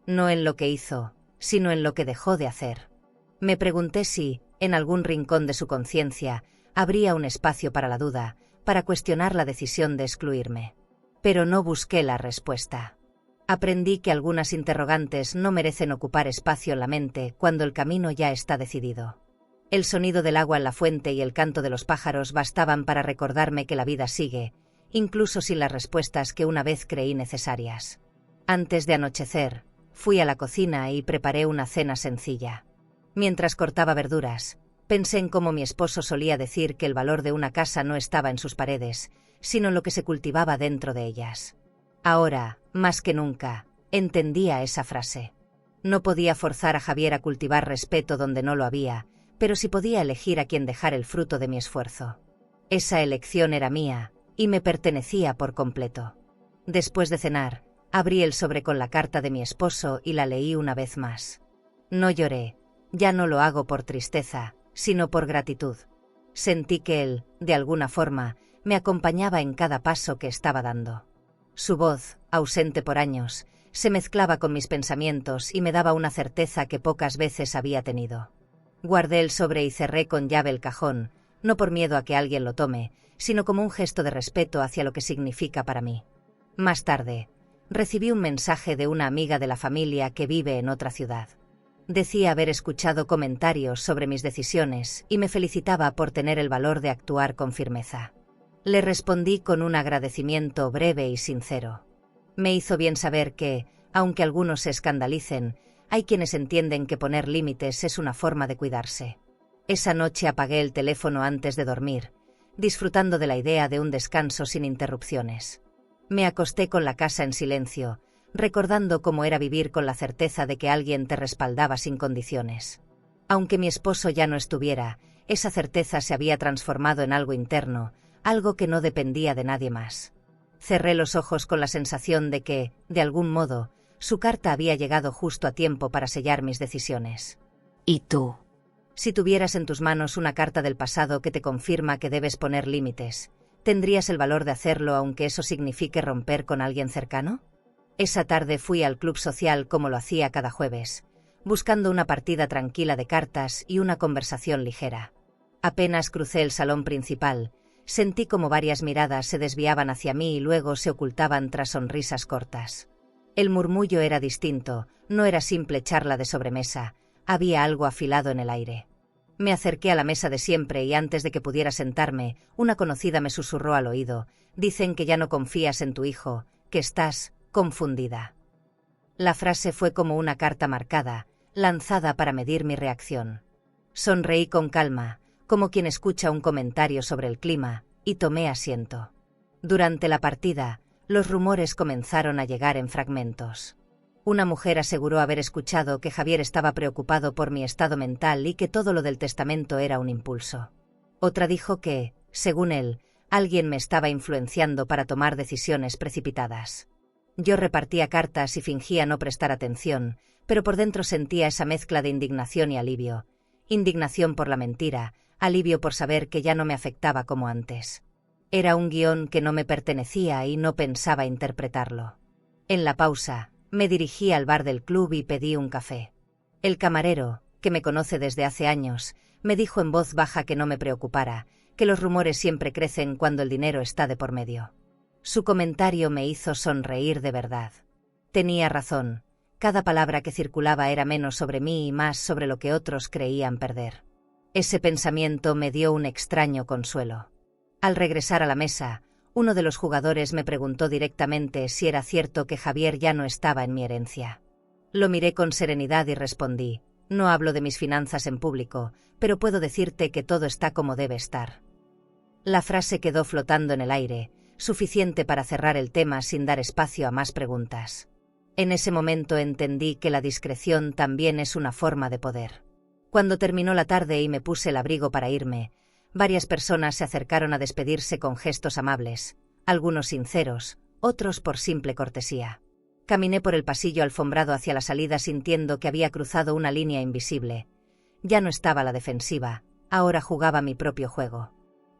No en lo que hizo, sino en lo que dejó de hacer. Me pregunté si, en algún rincón de su conciencia, habría un espacio para la duda, para cuestionar la decisión de excluirme. Pero no busqué la respuesta. Aprendí que algunas interrogantes no merecen ocupar espacio en la mente cuando el camino ya está decidido. El sonido del agua en la fuente y el canto de los pájaros bastaban para recordarme que la vida sigue, incluso sin las respuestas que una vez creí necesarias. Antes de anochecer, fui a la cocina y preparé una cena sencilla. Mientras cortaba verduras, pensé en cómo mi esposo solía decir que el valor de una casa no estaba en sus paredes, sino en lo que se cultivaba dentro de ellas. Ahora, más que nunca, entendía esa frase. No podía forzar a Javier a cultivar respeto donde no lo había, pero sí podía elegir a quien dejar el fruto de mi esfuerzo. Esa elección era mía, y me pertenecía por completo. Después de cenar, abrí el sobre con la carta de mi esposo y la leí una vez más. No lloré, ya no lo hago por tristeza, sino por gratitud. Sentí que él, de alguna forma, me acompañaba en cada paso que estaba dando. Su voz, ausente por años, se mezclaba con mis pensamientos y me daba una certeza que pocas veces había tenido. Guardé el sobre y cerré con llave el cajón, no por miedo a que alguien lo tome, sino como un gesto de respeto hacia lo que significa para mí. Más tarde, recibí un mensaje de una amiga de la familia que vive en otra ciudad. Decía haber escuchado comentarios sobre mis decisiones y me felicitaba por tener el valor de actuar con firmeza. Le respondí con un agradecimiento breve y sincero. Me hizo bien saber que, aunque algunos se escandalicen, hay quienes entienden que poner límites es una forma de cuidarse. Esa noche apagué el teléfono antes de dormir, disfrutando de la idea de un descanso sin interrupciones. Me acosté con la casa en silencio, recordando cómo era vivir con la certeza de que alguien te respaldaba sin condiciones. Aunque mi esposo ya no estuviera, esa certeza se había transformado en algo interno, algo que no dependía de nadie más. Cerré los ojos con la sensación de que, de algún modo, su carta había llegado justo a tiempo para sellar mis decisiones. ¿Y tú? Si tuvieras en tus manos una carta del pasado que te confirma que debes poner límites, ¿tendrías el valor de hacerlo aunque eso signifique romper con alguien cercano? Esa tarde fui al club social como lo hacía cada jueves, buscando una partida tranquila de cartas y una conversación ligera. Apenas crucé el salón principal, sentí como varias miradas se desviaban hacia mí y luego se ocultaban tras sonrisas cortas. El murmullo era distinto, no era simple charla de sobremesa, había algo afilado en el aire. Me acerqué a la mesa de siempre y antes de que pudiera sentarme, una conocida me susurró al oído: «Dicen que ya no confías en tu hijo, que estás confundida». La frase fue como una carta marcada, lanzada para medir mi reacción. Sonreí con calma, como quien escucha un comentario sobre el clima, y tomé asiento. Durante la partida, los rumores comenzaron a llegar en fragmentos. Una mujer aseguró haber escuchado que Javier estaba preocupado por mi estado mental y que todo lo del testamento era un impulso. Otra dijo que, según él, alguien me estaba influenciando para tomar decisiones precipitadas. Yo repartía cartas y fingía no prestar atención, pero por dentro sentía esa mezcla de indignación y alivio. Indignación por la mentira, alivio por saber que ya no me afectaba como antes. Era un guión que no me pertenecía y no pensaba interpretarlo. En la pausa, me dirigí al bar del club y pedí un café. El camarero, que me conoce desde hace años, me dijo en voz baja que no me preocupara, que los rumores siempre crecen cuando el dinero está de por medio. Su comentario me hizo sonreír de verdad. Tenía razón. Cada palabra que circulaba era menos sobre mí y más sobre lo que otros creían perder. Ese pensamiento me dio un extraño consuelo. Al regresar a la mesa, uno de los jugadores me preguntó directamente si era cierto que Javier ya no estaba en mi herencia. Lo miré con serenidad y respondí: no hablo de mis finanzas en público, pero puedo decirte que todo está como debe estar. La frase quedó flotando en el aire, suficiente para cerrar el tema sin dar espacio a más preguntas. En ese momento entendí que la discreción también es una forma de poder. Cuando terminó la tarde y me puse el abrigo para irme, varias personas se acercaron a despedirse con gestos amables, algunos sinceros, otros por simple cortesía. Caminé por el pasillo alfombrado hacia la salida sintiendo que había cruzado una línea invisible. Ya no estaba a la defensiva, ahora jugaba mi propio juego.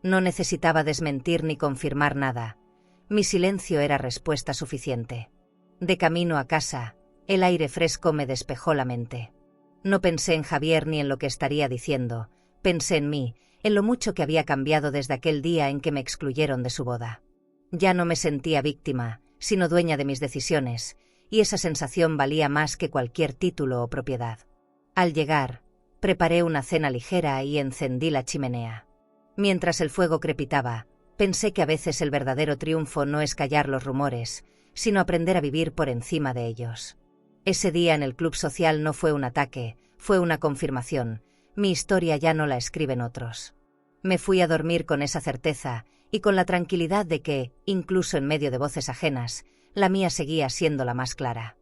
No necesitaba desmentir ni confirmar nada. Mi silencio era respuesta suficiente. De camino a casa, el aire fresco me despejó la mente. No pensé en Javier ni en lo que estaría diciendo, pensé en mí, en lo mucho que había cambiado desde aquel día en que me excluyeron de su boda. Ya no me sentía víctima, sino dueña de mis decisiones, y esa sensación valía más que cualquier título o propiedad. Al llegar, preparé una cena ligera y encendí la chimenea. Mientras el fuego crepitaba, pensé que a veces el verdadero triunfo no es callar los rumores, sino aprender a vivir por encima de ellos. Ese día en el club social no fue un ataque, fue una confirmación. Mi historia ya no la escriben otros. Me fui a dormir con esa certeza, y con la tranquilidad de que, incluso en medio de voces ajenas, la mía seguía siendo la más clara.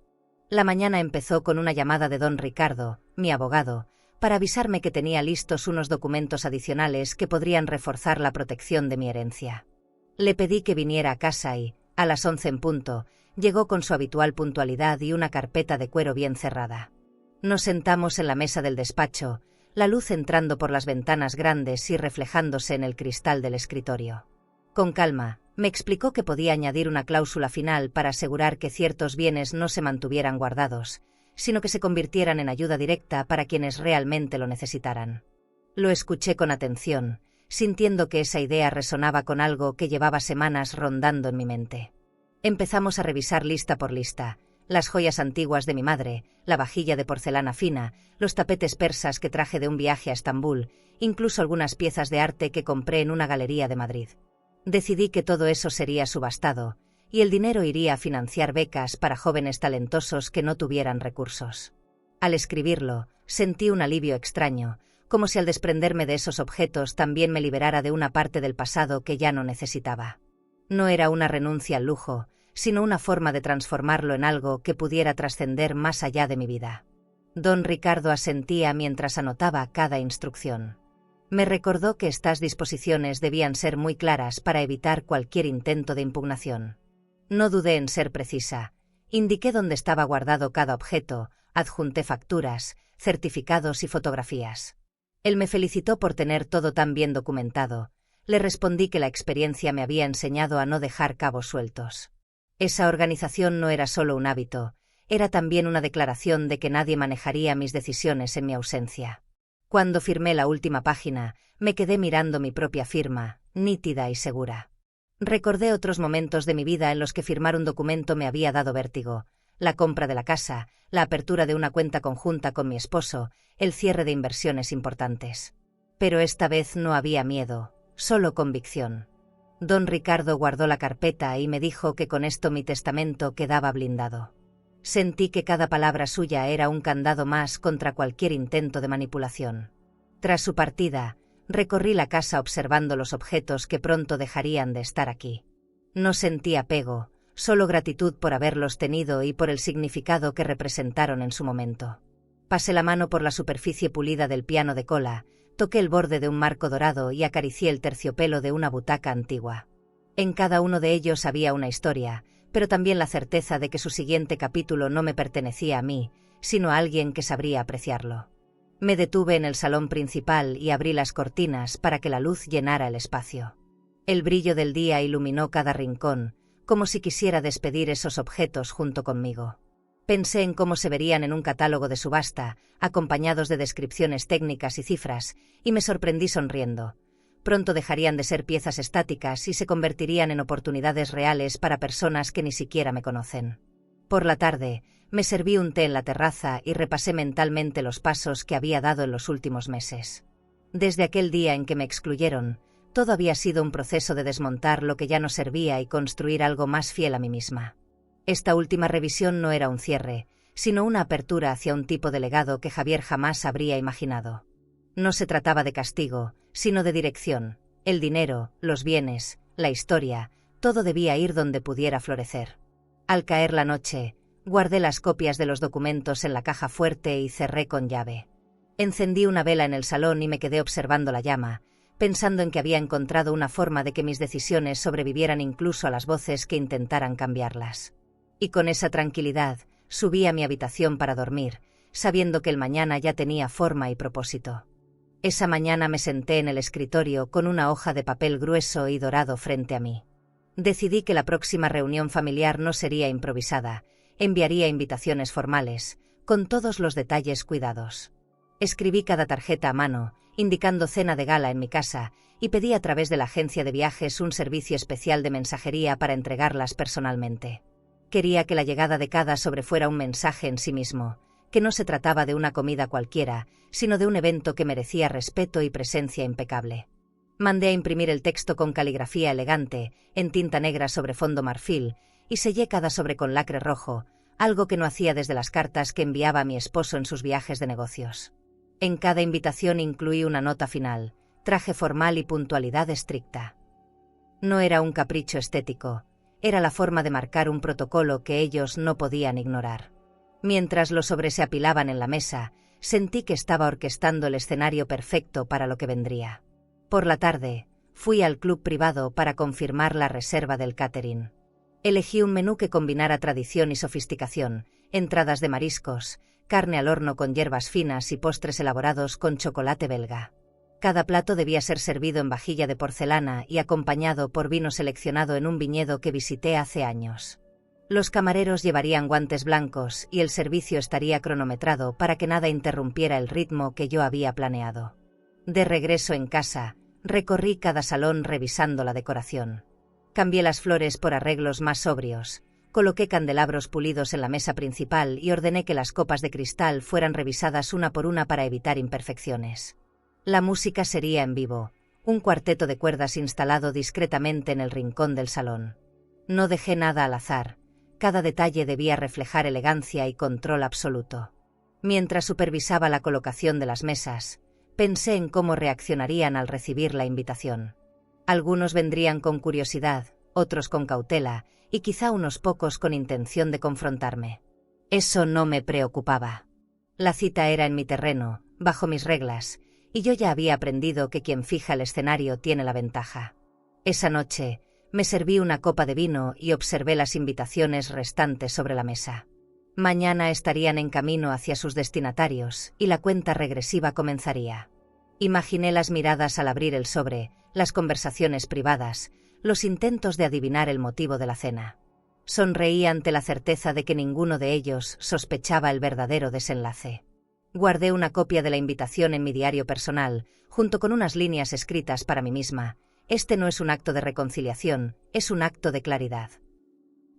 La mañana empezó con una llamada de don Ricardo, mi abogado, para avisarme que tenía listos unos documentos adicionales que podrían reforzar la protección de mi herencia. Le pedí que viniera a casa y, a las 11 en punto, llegó con su habitual puntualidad y una carpeta de cuero bien cerrada. Nos sentamos en la mesa del despacho, la luz entrando por las ventanas grandes y reflejándose en el cristal del escritorio. Con calma, me explicó que podía añadir una cláusula final para asegurar que ciertos bienes no se mantuvieran guardados, sino que se convirtieran en ayuda directa para quienes realmente lo necesitaran. Lo escuché con atención, sintiendo que esa idea resonaba con algo que llevaba semanas rondando en mi mente. Empezamos a revisar lista por lista, las joyas antiguas de mi madre, la vajilla de porcelana fina, los tapetes persas que traje de un viaje a Estambul, incluso algunas piezas de arte que compré en una galería de Madrid. Decidí que todo eso sería subastado, y el dinero iría a financiar becas para jóvenes talentosos que no tuvieran recursos. Al escribirlo, sentí un alivio extraño, como si al desprenderme de esos objetos también me liberara de una parte del pasado que ya no necesitaba. No era una renuncia al lujo, sino una forma de transformarlo en algo que pudiera trascender más allá de mi vida. Don Ricardo asentía mientras anotaba cada instrucción. Me recordó que estas disposiciones debían ser muy claras para evitar cualquier intento de impugnación. No dudé en ser precisa. Indiqué dónde estaba guardado cada objeto, adjunté facturas, certificados y fotografías. Él me felicitó por tener todo tan bien documentado. Le respondí que la experiencia me había enseñado a no dejar cabos sueltos. Esa organización no era solo un hábito, era también una declaración de que nadie manejaría mis decisiones en mi ausencia. Cuando firmé la última página, me quedé mirando mi propia firma, nítida y segura. Recordé otros momentos de mi vida en los que firmar un documento me había dado vértigo: la compra de la casa, la apertura de una cuenta conjunta con mi esposo, el cierre de inversiones importantes. Pero esta vez no había miedo, solo convicción. Don Ricardo guardó la carpeta y me dijo que con esto mi testamento quedaba blindado. Sentí que cada palabra suya era un candado más contra cualquier intento de manipulación. Tras su partida, Recorrí la casa observando los objetos que pronto dejarían de estar aquí. No sentí apego, solo gratitud por haberlos tenido y por el significado que representaron en su momento. Pasé la mano por la superficie pulida del piano de cola, toqué el borde de un marco dorado y acaricié el terciopelo de una butaca antigua. En cada uno de ellos había una historia, pero también la certeza de que su siguiente capítulo no me pertenecía a mí, sino a alguien que sabría apreciarlo. Me detuve en el salón principal y abrí las cortinas para que la luz llenara el espacio. El brillo del día iluminó cada rincón, como si quisiera despedir esos objetos junto conmigo. Pensé en cómo se verían en un catálogo de subasta, acompañados de descripciones técnicas y cifras, y me sorprendí sonriendo. Pronto dejarían de ser piezas estáticas y se convertirían en oportunidades reales para personas que ni siquiera me conocen. Por la tarde, me serví un té en la terraza y repasé mentalmente los pasos que había dado en los últimos meses. Desde aquel día en que me excluyeron, todo había sido un proceso de desmontar lo que ya no servía y construir algo más fiel a mí misma. Esta última revisión no era un cierre, sino una apertura hacia un tipo de legado que Javier jamás habría imaginado. No se trataba de castigo, sino de dirección. El dinero, los bienes, la historia, todo debía ir donde pudiera florecer. Al caer la noche, guardé las copias de los documentos en la caja fuerte y cerré con llave. Encendí una vela en el salón y me quedé observando la llama, pensando en que había encontrado una forma de que mis decisiones sobrevivieran incluso a las voces que intentaran cambiarlas. Y con esa tranquilidad, subí a mi habitación para dormir, sabiendo que el mañana ya tenía forma y propósito. Esa mañana me senté en el escritorio con una hoja de papel grueso y dorado frente a mí. Decidí que la próxima reunión familiar no sería improvisada, enviaría invitaciones formales, con todos los detalles cuidados. Escribí cada tarjeta a mano, indicando cena de gala en mi casa, y pedí a través de la agencia de viajes un servicio especial de mensajería para entregarlas personalmente. Quería que la llegada de cada sobre fuera un mensaje en sí mismo, que no se trataba de una comida cualquiera, sino de un evento que merecía respeto y presencia impecable. Mandé a imprimir el texto con caligrafía elegante, en tinta negra sobre fondo marfil, y sellé cada sobre con lacre rojo, algo que no hacía desde las cartas que enviaba a mi esposo en sus viajes de negocios. En cada invitación incluí una nota final, traje formal y puntualidad estricta. No era un capricho estético, era la forma de marcar un protocolo que ellos no podían ignorar. Mientras los sobres se apilaban en la mesa, sentí que estaba orquestando el escenario perfecto para lo que vendría. Por la tarde, fui al club privado para confirmar la reserva del catering. Elegí un menú que combinara tradición y sofisticación, entradas de mariscos, carne al horno con hierbas finas y postres elaborados con chocolate belga. Cada plato debía ser servido en vajilla de porcelana y acompañado por vino seleccionado en un viñedo que visité hace años. Los camareros llevarían guantes blancos y el servicio estaría cronometrado para que nada interrumpiera el ritmo que yo había planeado. De regreso en casa, recorrí cada salón revisando la decoración. Cambié las flores por arreglos más sobrios, coloqué candelabros pulidos en la mesa principal y ordené que las copas de cristal fueran revisadas una por una para evitar imperfecciones. La música sería en vivo, un cuarteto de cuerdas instalado discretamente en el rincón del salón. No dejé nada al azar, cada detalle debía reflejar elegancia y control absoluto. Mientras supervisaba la colocación de las mesas, pensé en cómo reaccionarían al recibir la invitación. Algunos vendrían con curiosidad, otros con cautela, y quizá unos pocos con intención de confrontarme. Eso no me preocupaba. La cita era en mi terreno, bajo mis reglas, y yo ya había aprendido que quien fija el escenario tiene la ventaja. Esa noche, me serví una copa de vino y observé las invitaciones restantes sobre la mesa. Mañana estarían en camino hacia sus destinatarios, y la cuenta regresiva comenzaría. Imaginé las miradas al abrir el sobre, las conversaciones privadas, los intentos de adivinar el motivo de la cena. Sonreí ante la certeza de que ninguno de ellos sospechaba el verdadero desenlace. Guardé una copia de la invitación en mi diario personal, junto con unas líneas escritas para mí misma. Este no es un acto de reconciliación, es un acto de claridad.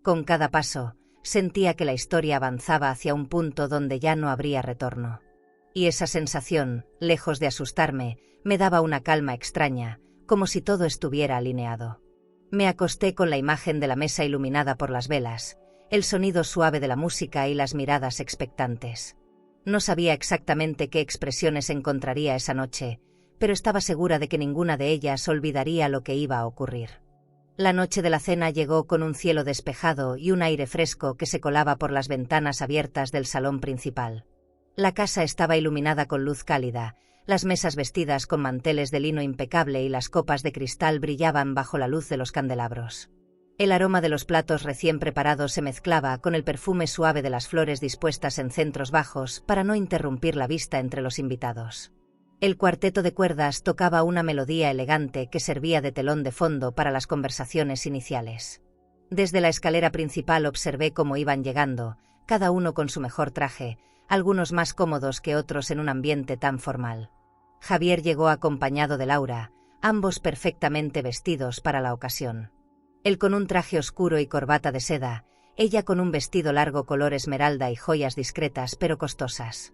Con cada paso, sentía que la historia avanzaba hacia un punto donde ya no habría retorno. Y esa sensación, lejos de asustarme, me daba una calma extraña, como si todo estuviera alineado. Me acosté con la imagen de la mesa iluminada por las velas, el sonido suave de la música y las miradas expectantes. No sabía exactamente qué expresiones encontraría esa noche, pero estaba segura de que ninguna de ellas olvidaría lo que iba a ocurrir. La noche de la cena llegó con un cielo despejado y un aire fresco que se colaba por las ventanas abiertas del salón principal. La casa estaba iluminada con luz cálida, las mesas vestidas con manteles de lino impecable y las copas de cristal brillaban bajo la luz de los candelabros. El aroma de los platos recién preparados se mezclaba con el perfume suave de las flores dispuestas en centros bajos para no interrumpir la vista entre los invitados. El cuarteto de cuerdas tocaba una melodía elegante que servía de telón de fondo para las conversaciones iniciales. Desde la escalera principal observé cómo iban llegando, cada uno con su mejor traje, algunos más cómodos que otros en un ambiente tan formal. Javier llegó acompañado de Laura, ambos perfectamente vestidos para la ocasión. Él con un traje oscuro y corbata de seda, ella con un vestido largo color esmeralda y joyas discretas pero costosas.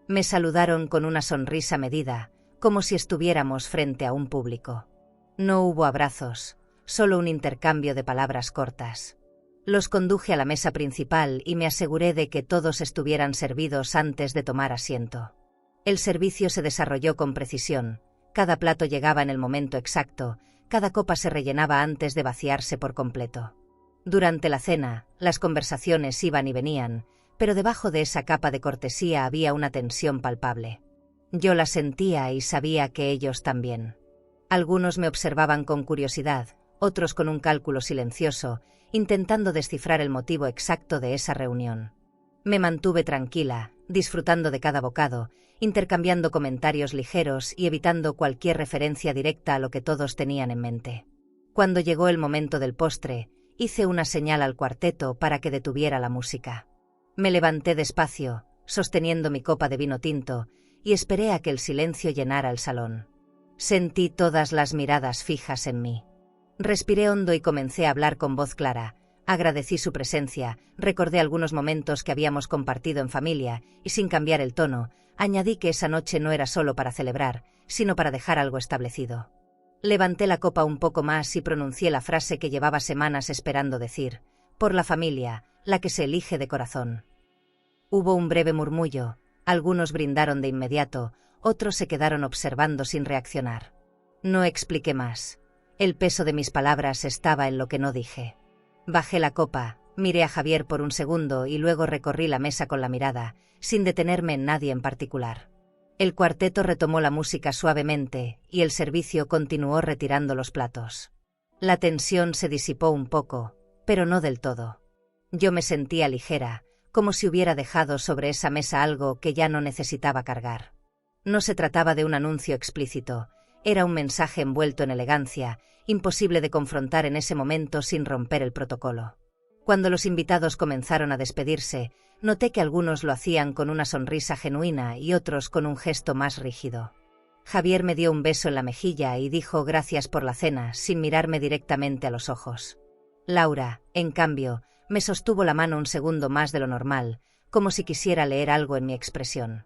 Me saludaron con una sonrisa medida, como si estuviéramos frente a un público. No hubo abrazos, solo un intercambio de palabras cortas. Los conduje a la mesa principal y me aseguré de que todos estuvieran servidos antes de tomar asiento. El servicio se desarrolló con precisión, cada plato llegaba en el momento exacto, cada copa se rellenaba antes de vaciarse por completo. Durante la cena, las conversaciones iban y venían, pero debajo de esa capa de cortesía había una tensión palpable. Yo la sentía y sabía que ellos también. Algunos me observaban con curiosidad, otros con un cálculo silencioso, intentando descifrar el motivo exacto de esa reunión. Me mantuve tranquila, disfrutando de cada bocado, intercambiando comentarios ligeros y evitando cualquier referencia directa a lo que todos tenían en mente. Cuando llegó el momento del postre, hice una señal al cuarteto para que detuviera la música. Me levanté despacio, sosteniendo mi copa de vino tinto, y esperé a que el silencio llenara el salón. Sentí todas las miradas fijas en mí. Respiré hondo y comencé a hablar con voz clara. Agradecí su presencia, recordé algunos momentos que habíamos compartido en familia, y sin cambiar el tono, añadí que esa noche no era solo para celebrar, sino para dejar algo establecido. Levanté la copa un poco más y pronuncié la frase que llevaba semanas esperando decir: por la familia, la que se elige de corazón. Hubo un breve murmullo, algunos brindaron de inmediato, otros se quedaron observando sin reaccionar. No expliqué más. El peso de mis palabras estaba en lo que no dije. Bajé la copa, miré a Javier por un segundo y luego recorrí la mesa con la mirada, sin detenerme en nadie en particular. El cuarteto retomó la música suavemente y el servicio continuó retirando los platos. La tensión se disipó un poco, pero no del todo. Yo me sentía ligera, como si hubiera dejado sobre esa mesa algo que ya no necesitaba cargar. No se trataba de un anuncio explícito, era un mensaje envuelto en elegancia, imposible de confrontar en ese momento sin romper el protocolo. Cuando los invitados comenzaron a despedirse, noté que algunos lo hacían con una sonrisa genuina y otros con un gesto más rígido. Javier me dio un beso en la mejilla y dijo gracias por la cena, sin mirarme directamente a los ojos. Laura, en cambio, me sostuvo la mano un segundo más de lo normal, como si quisiera leer algo en mi expresión.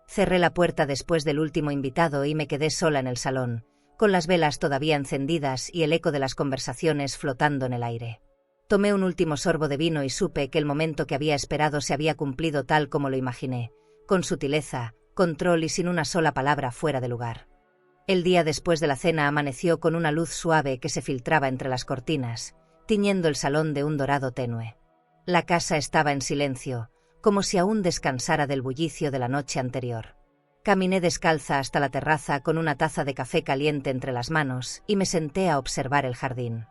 Cerré la puerta después del último invitado y me quedé sola en el salón, con las velas todavía encendidas y el eco de las conversaciones flotando en el aire. Tomé un último sorbo de vino y supe que el momento que había esperado se había cumplido tal como lo imaginé, con sutileza, control y sin una sola palabra fuera de lugar. El día después de la cena amaneció con una luz suave que se filtraba entre las cortinas, tiñendo el salón de un dorado tenue. La casa estaba en silencio, como si aún descansara del bullicio de la noche anterior. Caminé descalza hasta la terraza con una taza de café caliente entre las manos y me senté a observar el jardín.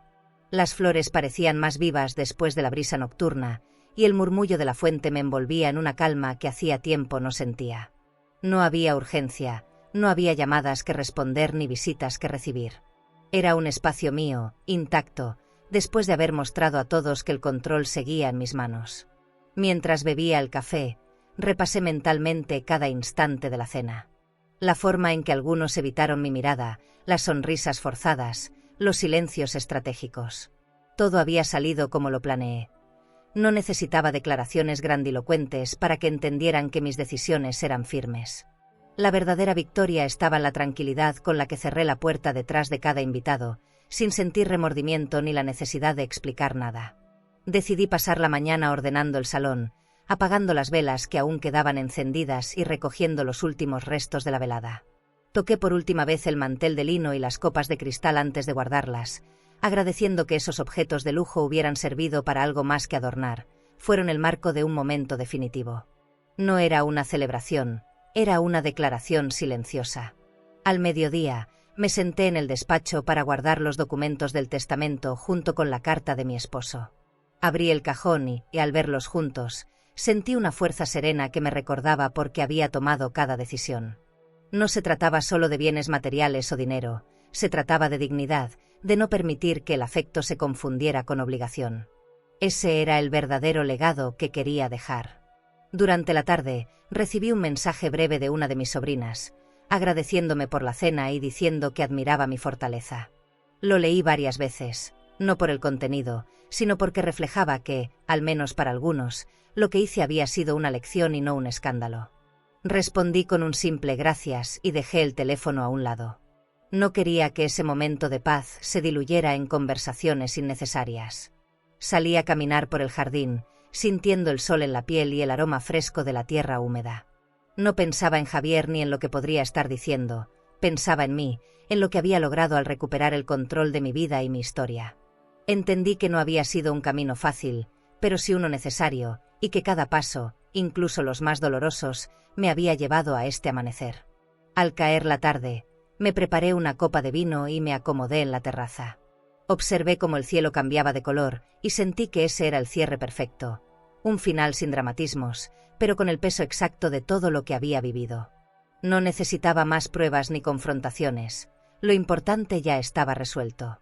Las flores parecían más vivas después de la brisa nocturna, y el murmullo de la fuente me envolvía en una calma que hacía tiempo no sentía. No había urgencia, no había llamadas que responder ni visitas que recibir. Era un espacio mío, intacto, después de haber mostrado a todos que el control seguía en mis manos. Mientras bebía el café, repasé mentalmente cada instante de la cena. La forma en que algunos evitaron mi mirada, las sonrisas forzadas, los silencios estratégicos. Todo había salido como lo planeé. No necesitaba declaraciones grandilocuentes para que entendieran que mis decisiones eran firmes. La verdadera victoria estaba en la tranquilidad con la que cerré la puerta detrás de cada invitado, sin sentir remordimiento ni la necesidad de explicar nada. Decidí pasar la mañana ordenando el salón, apagando las velas que aún quedaban encendidas y recogiendo los últimos restos de la velada. Toqué por última vez el mantel de lino y las copas de cristal antes de guardarlas, agradeciendo que esos objetos de lujo hubieran servido para algo más que adornar. Fueron el marco de un momento definitivo. No era una celebración, era una declaración silenciosa. Al mediodía, me senté en el despacho para guardar los documentos del testamento junto con la carta de mi esposo. Abrí el cajón y al verlos juntos, sentí una fuerza serena que me recordaba por qué había tomado cada decisión. No se trataba solo de bienes materiales o dinero, se trataba de dignidad, de no permitir que el afecto se confundiera con obligación. Ese era el verdadero legado que quería dejar. Durante la tarde, recibí un mensaje breve de una de mis sobrinas, agradeciéndome por la cena y diciendo que admiraba mi fortaleza. Lo leí varias veces, no por el contenido, sino porque reflejaba que, al menos para algunos, lo que hice había sido una lección y no un escándalo. Respondí con un simple gracias y dejé el teléfono a un lado. No quería que ese momento de paz se diluyera en conversaciones innecesarias. Salí a caminar por el jardín, sintiendo el sol en la piel y el aroma fresco de la tierra húmeda. No pensaba en Javier ni en lo que podría estar diciendo, pensaba en mí, en lo que había logrado al recuperar el control de mi vida y mi historia. Entendí que no había sido un camino fácil, pero sí uno necesario, y que cada paso, incluso los más dolorosos, me había llevado a este amanecer. Al caer la tarde, me preparé una copa de vino y me acomodé en la terraza. Observé cómo el cielo cambiaba de color y sentí que ese era el cierre perfecto, un final sin dramatismos, pero con el peso exacto de todo lo que había vivido. No necesitaba más pruebas ni confrontaciones, lo importante ya estaba resuelto.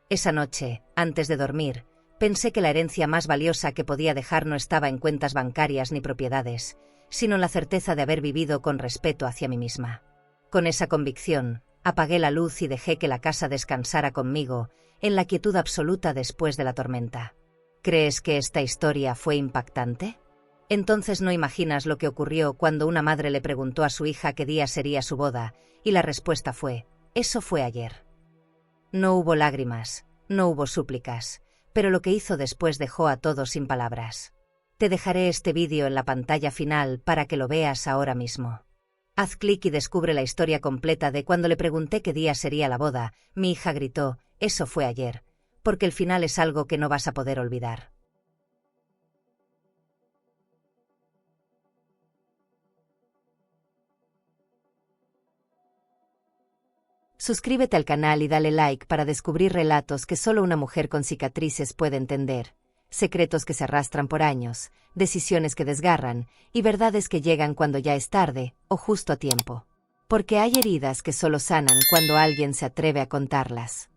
Esa noche, antes de dormir, pensé que la herencia más valiosa que podía dejar no estaba en cuentas bancarias ni propiedades, sino en la certeza de haber vivido con respeto hacia mí misma. Con esa convicción, apagué la luz y dejé que la casa descansara conmigo, en la quietud absoluta después de la tormenta. ¿Crees que esta historia fue impactante? Entonces no imaginas lo que ocurrió cuando una madre le preguntó a su hija qué día sería su boda, y la respuesta fue: eso fue ayer. No hubo lágrimas, no hubo súplicas, pero lo que hizo después dejó a todos sin palabras. Te dejaré este vídeo en la pantalla final para que lo veas ahora mismo. Haz clic y descubre la historia completa de cuando le pregunté qué día sería la boda. Mi hija gritó: eso fue ayer, porque el final es algo que no vas a poder olvidar. Suscríbete al canal y dale like para descubrir relatos que solo una mujer con cicatrices puede entender, secretos que se arrastran por años, decisiones que desgarran y verdades que llegan cuando ya es tarde o justo a tiempo. Porque hay heridas que solo sanan cuando alguien se atreve a contarlas.